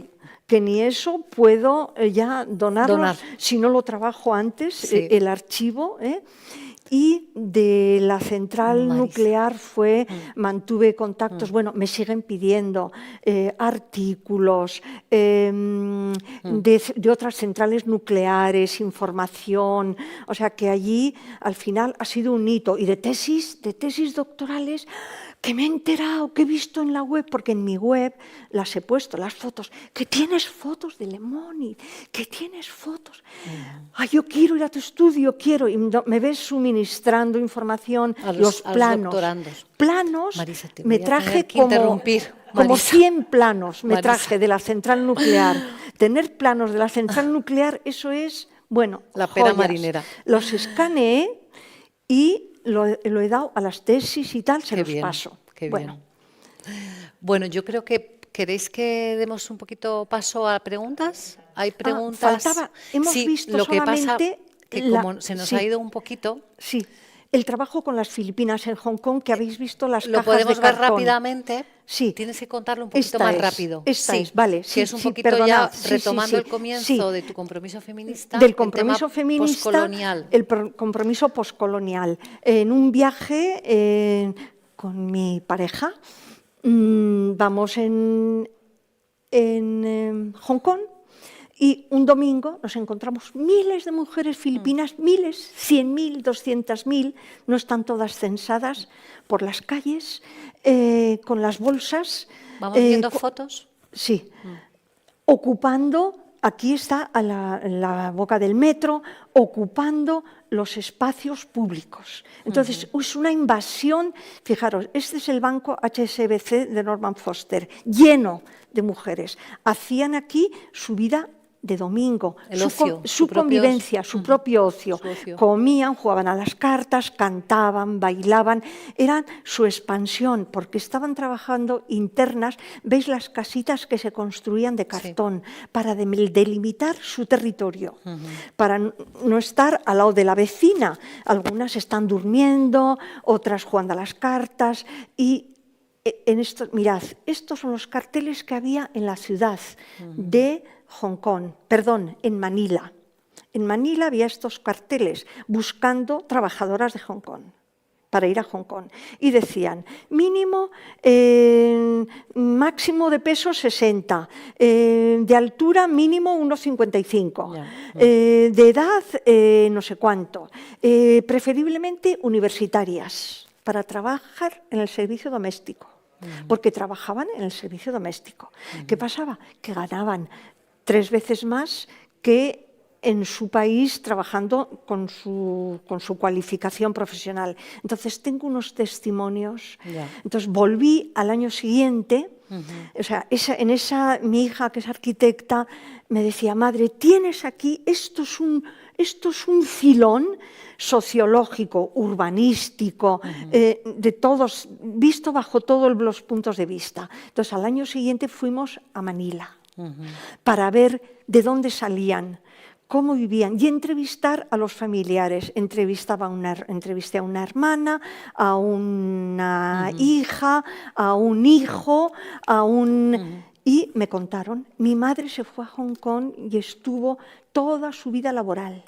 que ni eso puedo ya donar. Si no lo trabajo antes, el archivo. Y de la central nuclear mantuve contactos, bueno, me siguen pidiendo artículos de otras centrales nucleares, información, o sea que allí al final ha sido un hito. Y de tesis doctorales, que me he enterado, que he visto en la web, porque en mi web las he puesto, las fotos, que tienes fotos de Lemoni, que tienes fotos. Yo quiero ir a tu estudio, quiero, y me ves suministrando información, los planos. Planos, Marisa, me traje como 100 planos, me traje de la central nuclear. Tener planos de la central nuclear, eso es, bueno, la pera joyas. marinera. Los escaneé y lo he dado a las tesis y tal, se los paso. Qué bien. Bueno, yo creo que queréis que demos un poquito paso a preguntas. Hay preguntas. Hemos visto lo que solamente pasa que como se nos ha ido un poquito. Sí, el trabajo con las Filipinas en Hong Kong, que habéis visto las cajas de cartón. Lo podemos ver rápidamente. Sí. Tienes que contarlo un poquito más rápido. Vale. Que es un poquito ya retomando el comienzo de tu compromiso feminista. Del compromiso feminista. Poscolonial. El compromiso poscolonial. En un viaje con mi pareja, vamos en Hong Kong. Y un domingo nos encontramos miles de mujeres filipinas, miles, 100.000, 200.000, no están todas censadas, por las calles, con las bolsas. ¿Vamos viendo fotos? Sí. Ocupando, aquí está a la boca del metro, ocupando los espacios públicos. Entonces, es una invasión. Fijaros, este es el banco HSBC de Norman Foster, lleno de mujeres. Hacían aquí su vida de domingo, su convivencia, su propio ocio. Comían, jugaban a las cartas, cantaban, bailaban, eran su expansión, porque estaban trabajando internas. ¿Veis las casitas que se construían de cartón para delimitar su territorio, para no estar al lado de la vecina? Algunas están durmiendo, otras jugando a las cartas. Y en esto, mirad, estos son los carteles que había en la ciudad de Hong Kong, perdón, en Manila. En Manila había estos carteles buscando trabajadoras de Hong Kong para ir a Hong Kong. Y decían, mínimo, máximo de peso 60, de altura mínimo 1,55, de edad no sé cuánto, preferiblemente universitarias, para trabajar en el servicio doméstico, porque trabajaban en el servicio doméstico. ¿Qué pasaba? Que ganaban 3 veces más que en su país trabajando con su cualificación profesional. Entonces tengo unos testimonios. Entonces volví al año siguiente. O sea, mi hija, que es arquitecta, me decía, madre, tienes aquí, esto esto es un filón sociológico, urbanístico, de todos, visto bajo todos los puntos de vista. Entonces, al año siguiente fuimos a Manila para ver de dónde salían, cómo vivían y entrevistar a los familiares. Entrevisté a una hermana, a una hija, a un hijo, y me contaron, mi madre se fue a Hong Kong y estuvo toda su vida laboral.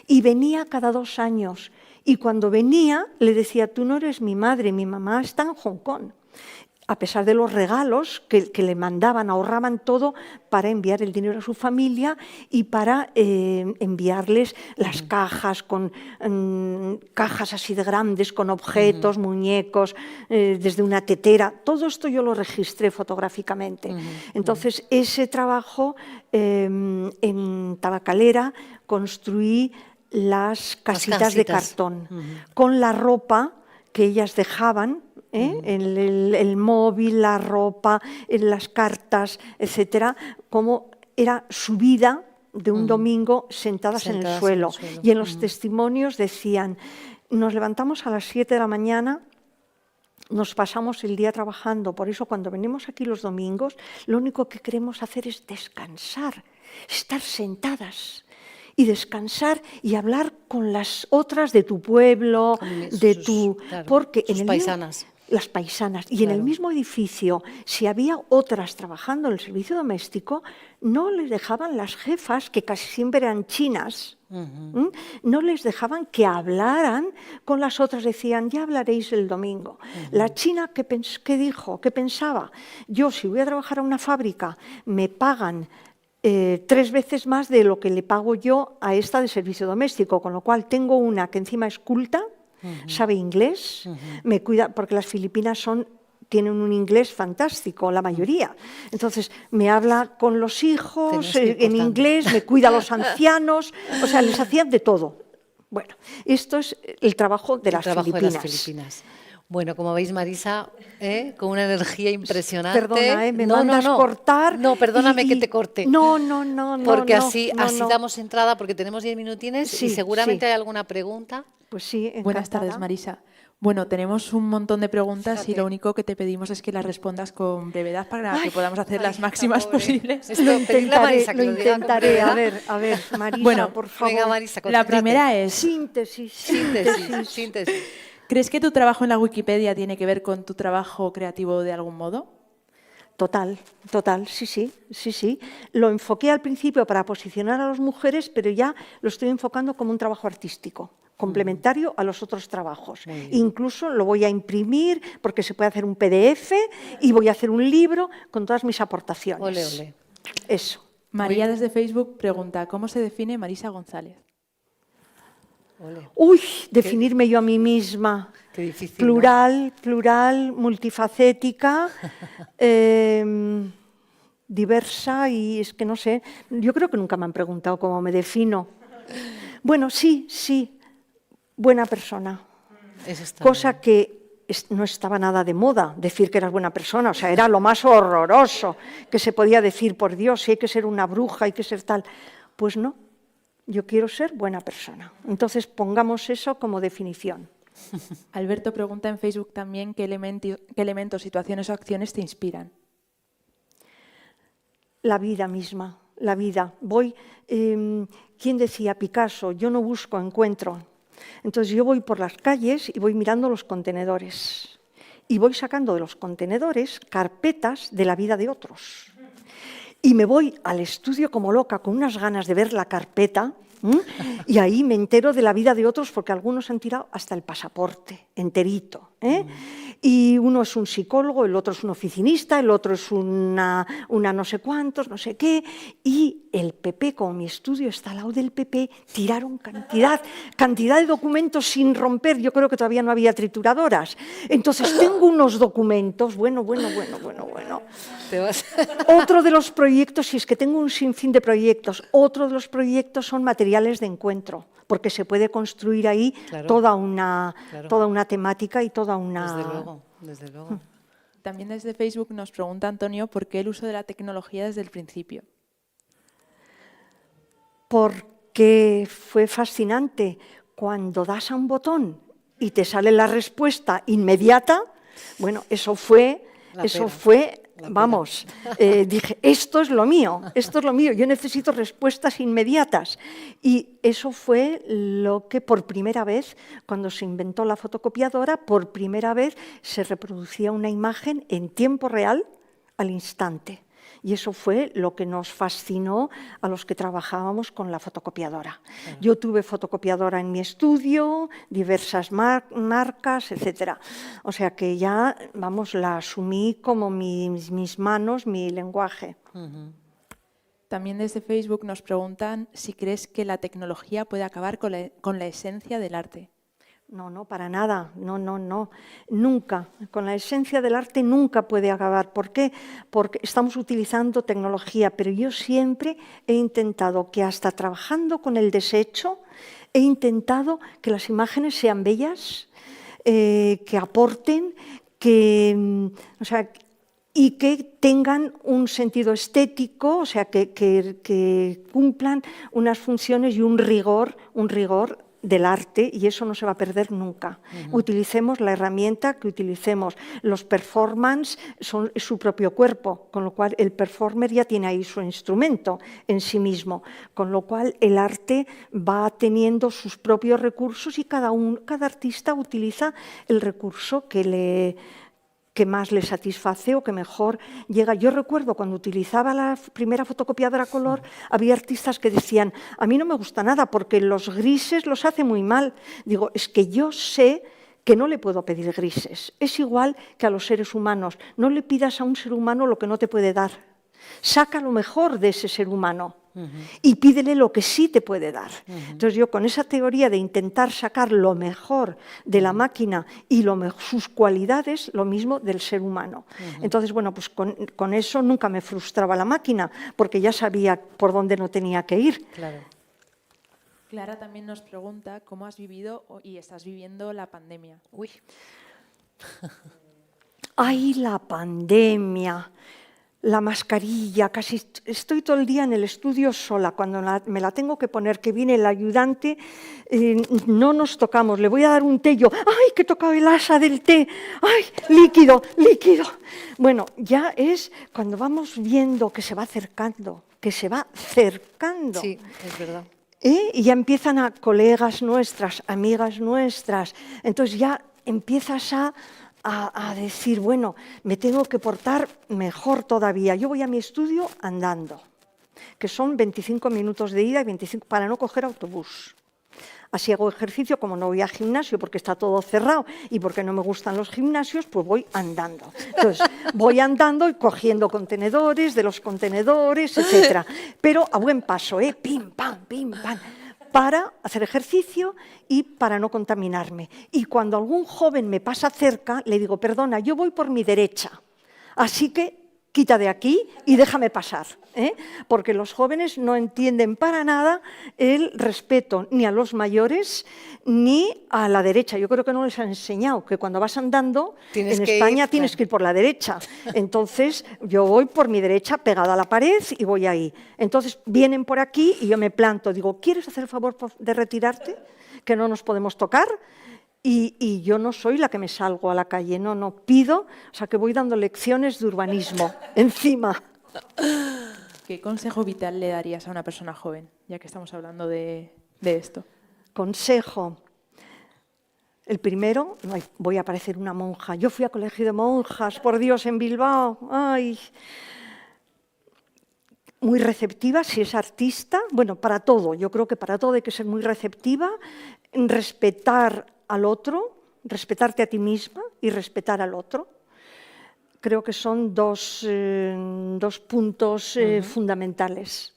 Y venía cada 2 años. Y cuando venía, le decía, tú no eres mi madre, mi mamá está en Hong Kong. A pesar de los regalos que le mandaban, ahorraban todo para enviar el dinero a su familia y para enviarles las cajas, con cajas así de grandes, con objetos, muñecos, desde una tetera. Todo esto yo lo registré fotográficamente. Entonces, ese trabajo en Tabacalera construí las casitas de cartón con la ropa que ellas dejaban, el móvil, la ropa, las cartas, etcétera, como era su vida de un domingo sentadas en el suelo. Y en los testimonios decían, nos levantamos a las 7 de la mañana, nos pasamos el día trabajando, por eso cuando venimos aquí los domingos, lo único que queremos hacer es descansar, estar sentadas. Y descansar y hablar con las otras de tu pueblo, porque en el paisanas. Las paisanas. Y en el mismo edificio, si había otras trabajando en el servicio doméstico, no les dejaban las jefas, que casi siempre eran chinas, no les dejaban que hablaran con las otras, decían, ya hablaréis el domingo. La china, ¿qué dijo? ¿Qué pensaba? Yo, si voy a trabajar a una fábrica, me pagan 3 veces más de lo que le pago yo a esta de servicio doméstico, con lo cual tengo una que encima es culta, sabe inglés, me cuida, porque las filipinas tienen un inglés fantástico, la mayoría. Entonces, me habla con los hijos en inglés, me cuida a los ancianos, o sea, les hacían de todo. Bueno, esto es el trabajo de las Filipinas. Bueno, como veis, Marisa, con una energía impresionante. Perdona, me mandas cortar. No, perdóname que te corte. No. Porque así damos entrada, porque tenemos 10 minutines y seguramente hay alguna pregunta. Pues sí, encantada. Buenas tardes, Marisa. Bueno, tenemos un montón de preguntas y lo único que te pedimos es que las respondas con brevedad para que podamos hacer las máximas posibles. Lo intentaré. A ver, Marisa, bueno, por favor. Venga, Marisa, la primera es... Síntesis. ¿Crees que tu trabajo en la Wikipedia tiene que ver con tu trabajo creativo de algún modo? Total, sí. Lo enfoqué al principio para posicionar a las mujeres, pero ya lo estoy enfocando como un trabajo artístico, complementario a los otros trabajos. Incluso lo voy a imprimir porque se puede hacer un PDF y voy a hacer un libro con todas mis aportaciones. Ole. Eso. María desde Facebook pregunta, ¿cómo se define Marisa González? Uy, definirme yo a mí misma. Qué difícil, plural, multifacética, diversa y es que no sé, yo creo que nunca me han preguntado cómo me defino. Bueno, sí, buena persona. Cosa que no estaba nada de moda decir que eras buena persona, o sea, era lo más horroroso que se podía decir, por Dios, si hay que ser una bruja, hay que ser tal. Pues no. Yo quiero ser buena persona. Entonces, pongamos eso como definición. Alberto pregunta en Facebook también qué elementos, situaciones o acciones te inspiran. La vida misma, la vida. ¿Quién decía? Picasso, yo no busco, encuentro. Entonces, yo voy por las calles y voy mirando los contenedores. Y voy sacando de los contenedores carpetas de la vida de otros. Y me voy al estudio como loca, con unas ganas de ver la carpeta, y ahí me entero de la vida de otros, porque algunos han tirado hasta el pasaporte, enterito. Y uno es un psicólogo, el otro es un oficinista, el otro es una no sé cuántos, no sé qué. Y el PP, como mi estudio está al lado del PP, tiraron cantidad de documentos sin romper. Yo creo que todavía no había trituradoras. Entonces tengo unos documentos, bueno. Otro de los proyectos, si es que tengo un sinfín de proyectos, otro de los proyectos son materiales de encuentro, porque se puede construir ahí toda una temática y toda una... Desde luego. También desde Facebook nos pregunta Antonio por qué el uso de la tecnología desde el principio. que fue fascinante. Cuando das a un botón y te sale la respuesta inmediata, bueno, eso fue, vamos, dije, esto es lo mío, yo necesito respuestas inmediatas. Y eso fue lo que por primera vez, cuando se inventó la fotocopiadora, por primera vez se reproducía una imagen en tiempo real al instante. Y eso fue lo que nos fascinó a los que trabajábamos con la fotocopiadora. Yo tuve fotocopiadora en mi estudio, diversas marcas, etc. O sea que ya, vamos, la asumí como mis manos, mi lenguaje. También desde Facebook nos preguntan si crees que la tecnología puede acabar con la esencia del arte. No, para nada, no, nunca. Con la esencia del arte nunca puede acabar. ¿Por qué? Porque estamos utilizando tecnología, pero yo siempre he intentado que hasta trabajando con el desecho, he intentado que las imágenes sean bellas, que aporten, y que tengan un sentido estético, o sea, que cumplan unas funciones y un rigor del arte, y eso no se va a perder nunca. Utilicemos la herramienta que utilicemos. Los performance son su propio cuerpo, con lo cual el performer ya tiene ahí su instrumento en sí mismo, con lo cual el arte va teniendo sus propios recursos y cada artista utiliza el recurso que más le satisface o que mejor llega. Yo recuerdo cuando utilizaba la primera fotocopiadora a color, había artistas que decían, a mí no me gusta nada porque los grises los hace muy mal. Digo, es que yo sé que no le puedo pedir grises. Es igual que a los seres humanos. No le pidas a un ser humano lo que no te puede dar. Saca lo mejor de ese ser humano. Y pídele lo que sí te puede dar. Entonces yo con esa teoría de intentar sacar lo mejor de la máquina y sus cualidades, lo mismo del ser humano. Entonces, bueno, pues con eso nunca me frustraba la máquina, porque ya sabía por dónde no tenía que ir. Claro. Clara también nos pregunta cómo has vivido y estás viviendo la pandemia. Uy. ¡Ay, la pandemia! La mascarilla, casi estoy todo el día en el estudio sola. Cuando me la tengo que poner, que viene el ayudante, no nos tocamos. Le voy a dar un té, yo, ¡ay, que he tocado el asa del té! ¡Ay, líquido! Bueno, ya es cuando vamos viendo que se va acercando. Sí, es verdad. Y ya empiezan a colegas nuestras, amigas nuestras. Entonces ya empiezas a decir, bueno, me tengo que portar mejor todavía. Yo voy a mi estudio andando, que son 25 minutos de ida y 25 para no coger autobús. Así hago ejercicio, como no voy al gimnasio porque está todo cerrado y porque no me gustan los gimnasios, pues voy andando. Entonces, voy andando y cogiendo contenedores, de los contenedores, etcétera. Pero a buen paso, pim, pam, para hacer ejercicio y para no contaminarme. Y cuando algún joven me pasa cerca, le digo, perdona, yo voy por mi derecha, así que quita de aquí y déjame pasar, porque los jóvenes no entienden para nada el respeto ni a los mayores ni a la derecha. Yo creo que no les han enseñado que cuando vas andando en España tienes que ir por la derecha. Entonces yo voy por mi derecha pegada a la pared y voy ahí. Entonces vienen por aquí y yo me planto, digo, ¿quieres hacer el favor de retirarte? Que no nos podemos tocar. Y yo no soy la que me salgo a la calle, no pido, o sea que voy dando lecciones de urbanismo encima. ¿Qué consejo vital le darías a una persona joven, ya que estamos hablando de esto? Consejo. El primero, voy a parecer una monja. Yo fui a colegio de monjas, por Dios, en Bilbao. Ay. Muy receptiva, si es artista, bueno, para todo. Yo creo que para todo hay que ser muy receptiva, respetar al otro, respetarte a ti misma y respetar al otro. Creo que son dos puntos fundamentales.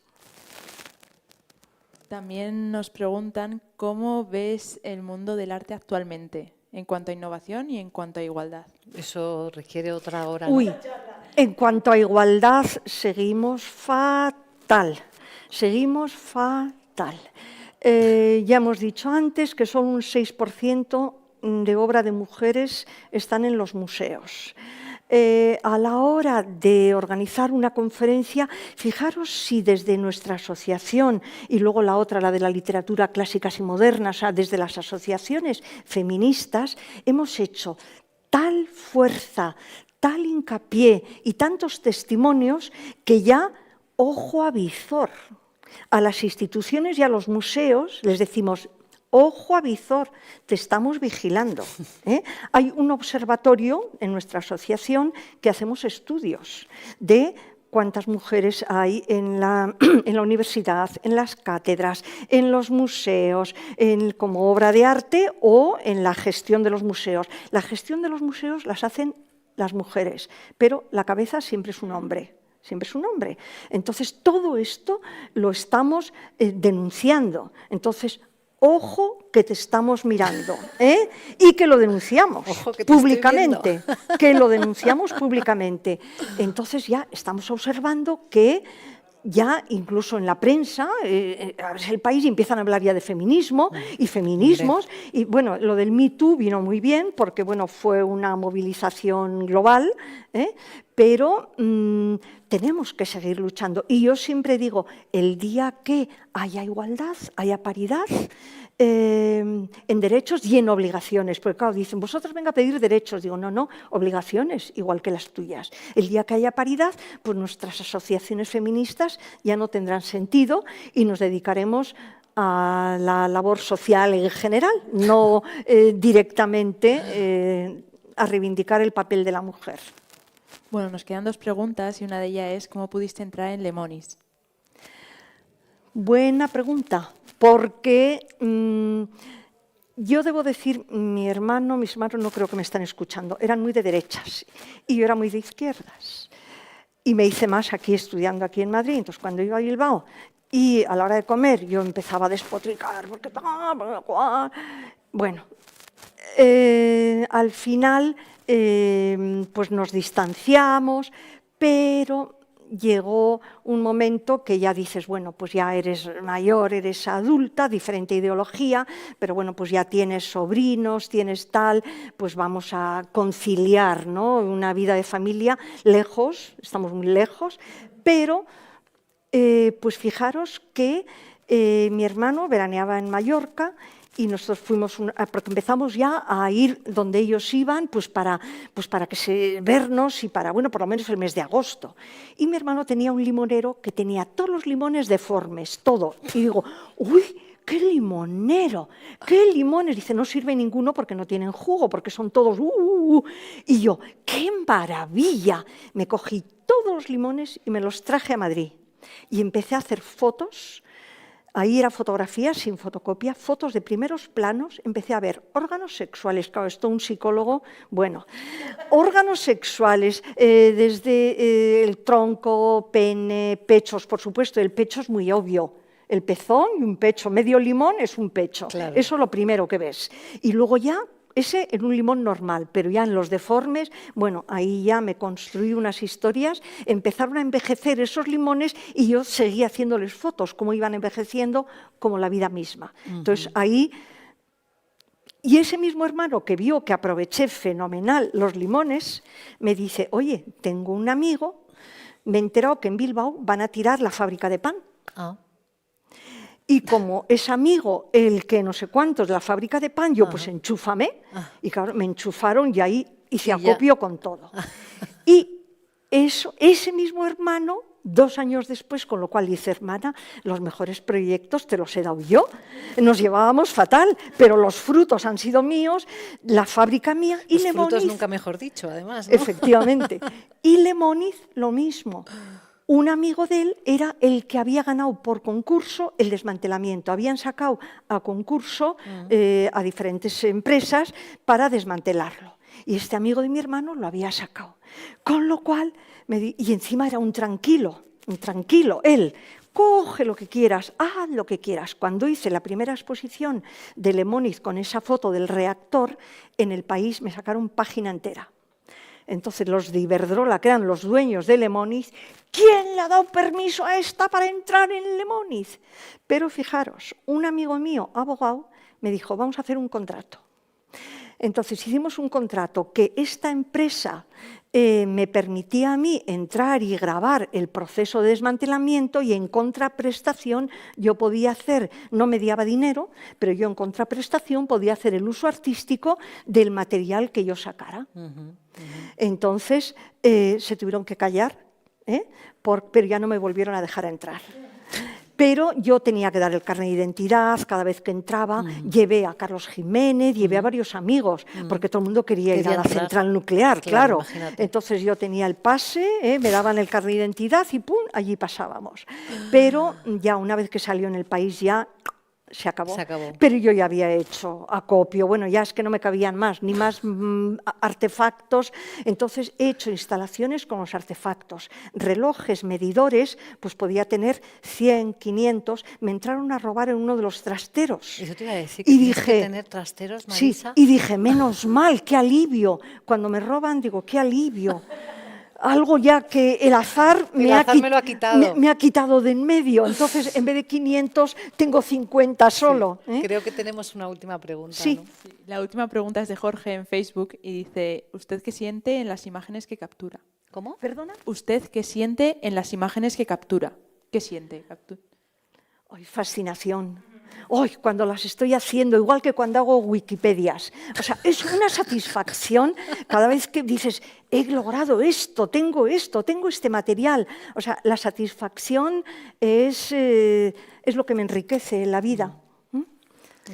También nos preguntan cómo ves el mundo del arte actualmente, en cuanto a innovación y en cuanto a igualdad. Eso requiere otra hora, ¿no? Uy, en cuanto a igualdad, seguimos fatal. Ya hemos dicho antes que solo un 6% de obra de mujeres están en los museos. a la hora de organizar una conferencia, fijaros si desde nuestra asociación y luego la otra, la de la literatura clásicas y modernas, o sea, desde las asociaciones feministas, hemos hecho tal fuerza, tal hincapié y tantos testimonios que ya, ojo a visor, a las instituciones y a los museos les decimos: ojo a visor, te estamos vigilando. Hay un observatorio en nuestra asociación que hacemos estudios de cuántas mujeres hay en la universidad, en las cátedras, en los museos, como obra de arte o en la gestión de los museos. La gestión de los museos las hacen las mujeres, pero la cabeza siempre es un hombre. Siempre es un hombre. Entonces, todo esto lo estamos denunciando. Entonces, ojo que te estamos mirando, y que lo denunciamos públicamente, que lo denunciamos públicamente. Entonces ya estamos observando que ya incluso en la prensa, el país empiezan a hablar ya de feminismo y feminismos, y bueno, lo del Me Too vino muy bien porque bueno, fue una movilización global, pero tenemos que seguir luchando. Y yo siempre digo, el día que haya igualdad, haya paridad, en derechos y en obligaciones, porque claro, dicen, vosotros venga a pedir derechos, digo, no, obligaciones, igual que las tuyas. El día que haya paridad, pues nuestras asociaciones feministas ya no tendrán sentido y nos dedicaremos a la labor social en general, no directamente a reivindicar el papel de la mujer. Bueno, nos quedan 2 preguntas y una de ellas es ¿cómo pudiste entrar en Lemonis? Buena pregunta, porque yo debo decir, mis hermanos no creo que me están escuchando, eran muy de derechas y yo era muy de izquierdas. Y me hice más aquí estudiando aquí en Madrid, entonces cuando iba a Bilbao y a la hora de comer yo empezaba a despotricar, porque bueno, al final pues nos distanciamos, pero llegó un momento que ya dices, bueno, pues ya eres mayor, eres adulta, diferente ideología, pero bueno, pues ya tienes sobrinos, tienes tal, pues vamos a conciliar, ¿no? Una vida de familia lejos, estamos muy lejos, pero pues fijaros que mi hermano veraneaba en Mallorca y nosotros fuimos, porque empezamos ya a ir donde ellos iban, pues para vernos y para, bueno, por lo menos el mes de agosto. Y mi hermano tenía un limonero que tenía todos los limones deformes, todo. Y digo, uy, ¡qué limonero! ¡Qué limones! Dice, no sirve ninguno porque no tienen jugo, porque son todos... Y yo, ¡qué maravilla! Me cogí todos los limones y me los traje a Madrid. Y empecé a hacer fotos. Ahí era fotografía sin fotocopia, fotos de primeros planos, empecé a ver órganos sexuales, claro, esto un psicólogo, bueno, órganos sexuales, desde el tronco, pene, pechos, por supuesto, el pecho es muy obvio, el pezón y un pecho, medio limón es un pecho, claro. Eso es lo primero que ves. Y luego ya, ese en un limón normal, pero ya en los deformes, bueno, ahí ya me construí unas historias, empezaron a envejecer esos limones y yo seguía haciéndoles fotos, cómo iban envejeciendo, como la vida misma. Entonces ahí, y ese mismo hermano que vio que aproveché fenomenal los limones, me dice, oye, tengo un amigo, me he enterado que en Bilbao van a tirar la fábrica de pan. Y como es amigo el que no sé cuántos de la fábrica de pan, yo pues enchúfame. Y claro, me enchufaron y ahí hice acopio con todo. Y eso, ese mismo hermano, 2 años después, con lo cual dice, hermana, los mejores proyectos te los he dado yo. Nos llevábamos fatal, pero los frutos han sido míos, la fábrica mía y Lemoniz. Los frutos nunca mejor dicho, además, ¿no? Efectivamente. Y Lemoniz, lo mismo. Un amigo de él era el que había ganado por concurso el desmantelamiento. Habían sacado a concurso a diferentes empresas para desmantelarlo. Y este amigo de mi hermano lo había sacado. Con lo cual, y encima era un tranquilo, él. Coge lo que quieras, haz lo que quieras. Cuando hice la primera exposición de Lemoniz con esa foto del reactor, en El País me sacaron página entera. Entonces los de Iberdrola, que eran los dueños de Lemoniz, ¿quién le ha dado permiso a esta para entrar en Lemoniz? Pero fijaros, un amigo mío, abogado, me dijo, vamos a hacer un contrato. Entonces hicimos un contrato que esta empresa me permitía a mí entrar y grabar el proceso de desmantelamiento y en contraprestación yo podía hacer, no me daba dinero, pero yo en contraprestación podía hacer el uso artístico del material que yo sacara. Entonces se tuvieron que callar, pero ya no me volvieron a dejar entrar. Pero yo tenía que dar el carnet de identidad cada vez que entraba, llevé a Carlos Jiménez, llevé a varios amigos, porque todo el mundo quería ir a la central nuclear, claro. Entonces yo tenía el pase, me daban el carnet de identidad y ¡pum!, allí pasábamos. Pero ya una vez que salió en el país ya se acabó. Pero yo ya había hecho acopio, bueno, ya es que no me cabían más, ni más artefactos, entonces he hecho instalaciones con los artefactos, relojes, medidores, pues podía tener 100, 500, me entraron a robar en uno de los trasteros. Eso te iba a decir, que y tienes dije, que tener trasteros, Marisa. Sí, y dije, menos mal, qué alivio, cuando me roban digo, qué alivio. Algo ya que el azar me ha quitado de en medio. Entonces, en vez de 500, tengo 50 solo. Sí. Creo que tenemos una última pregunta. Sí. ¿No? Sí. La última pregunta es de Jorge en Facebook y dice, ¿usted qué siente en las imágenes que captura? ¿Cómo? ¿Perdona? ¿Usted qué siente en las imágenes que captura? ¿Qué siente? Ay, fascinación. Hoy cuando las estoy haciendo, igual que cuando hago Wikipedias. O sea, es una satisfacción cada vez que dices, he logrado esto, tengo este material. O sea, la satisfacción es lo que me enriquece en la vida.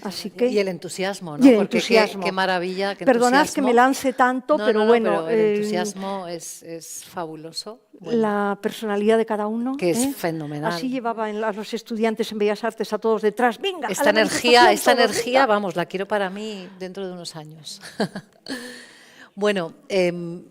Así que, y el entusiasmo, ¿no? Y el Porque entusiasmo. Qué maravilla. Perdonad que me lance tanto, pero bueno. Pero el entusiasmo es fabuloso. Bueno, la personalidad de cada uno. Que es fenomenal. Así llevaban a los estudiantes en Bellas Artes a todos detrás. Venga, esta energía, vamos, la quiero para mí dentro de unos años. Bueno,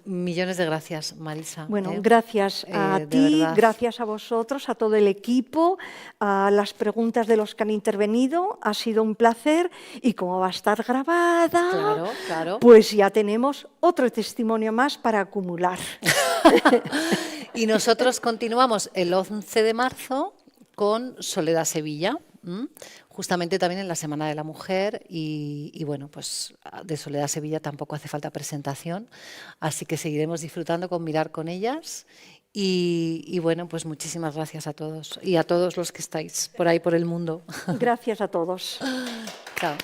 millones de gracias, Marisa. Bueno, gracias a ti, verdad. gracias a vosotros, a todo el equipo, a las preguntas de los que han intervenido. Ha sido un placer y como va a estar grabada, claro. Pues ya tenemos otro testimonio más para acumular. Y nosotros continuamos el 11 de marzo con Soledad Sevilla. Justamente también en la Semana de la Mujer y bueno, pues de Soledad Sevilla tampoco hace falta presentación, así que seguiremos disfrutando con mirar con ellas y bueno, pues muchísimas gracias a todos y a todos los que estáis por ahí por el mundo. Gracias a todos. Chao.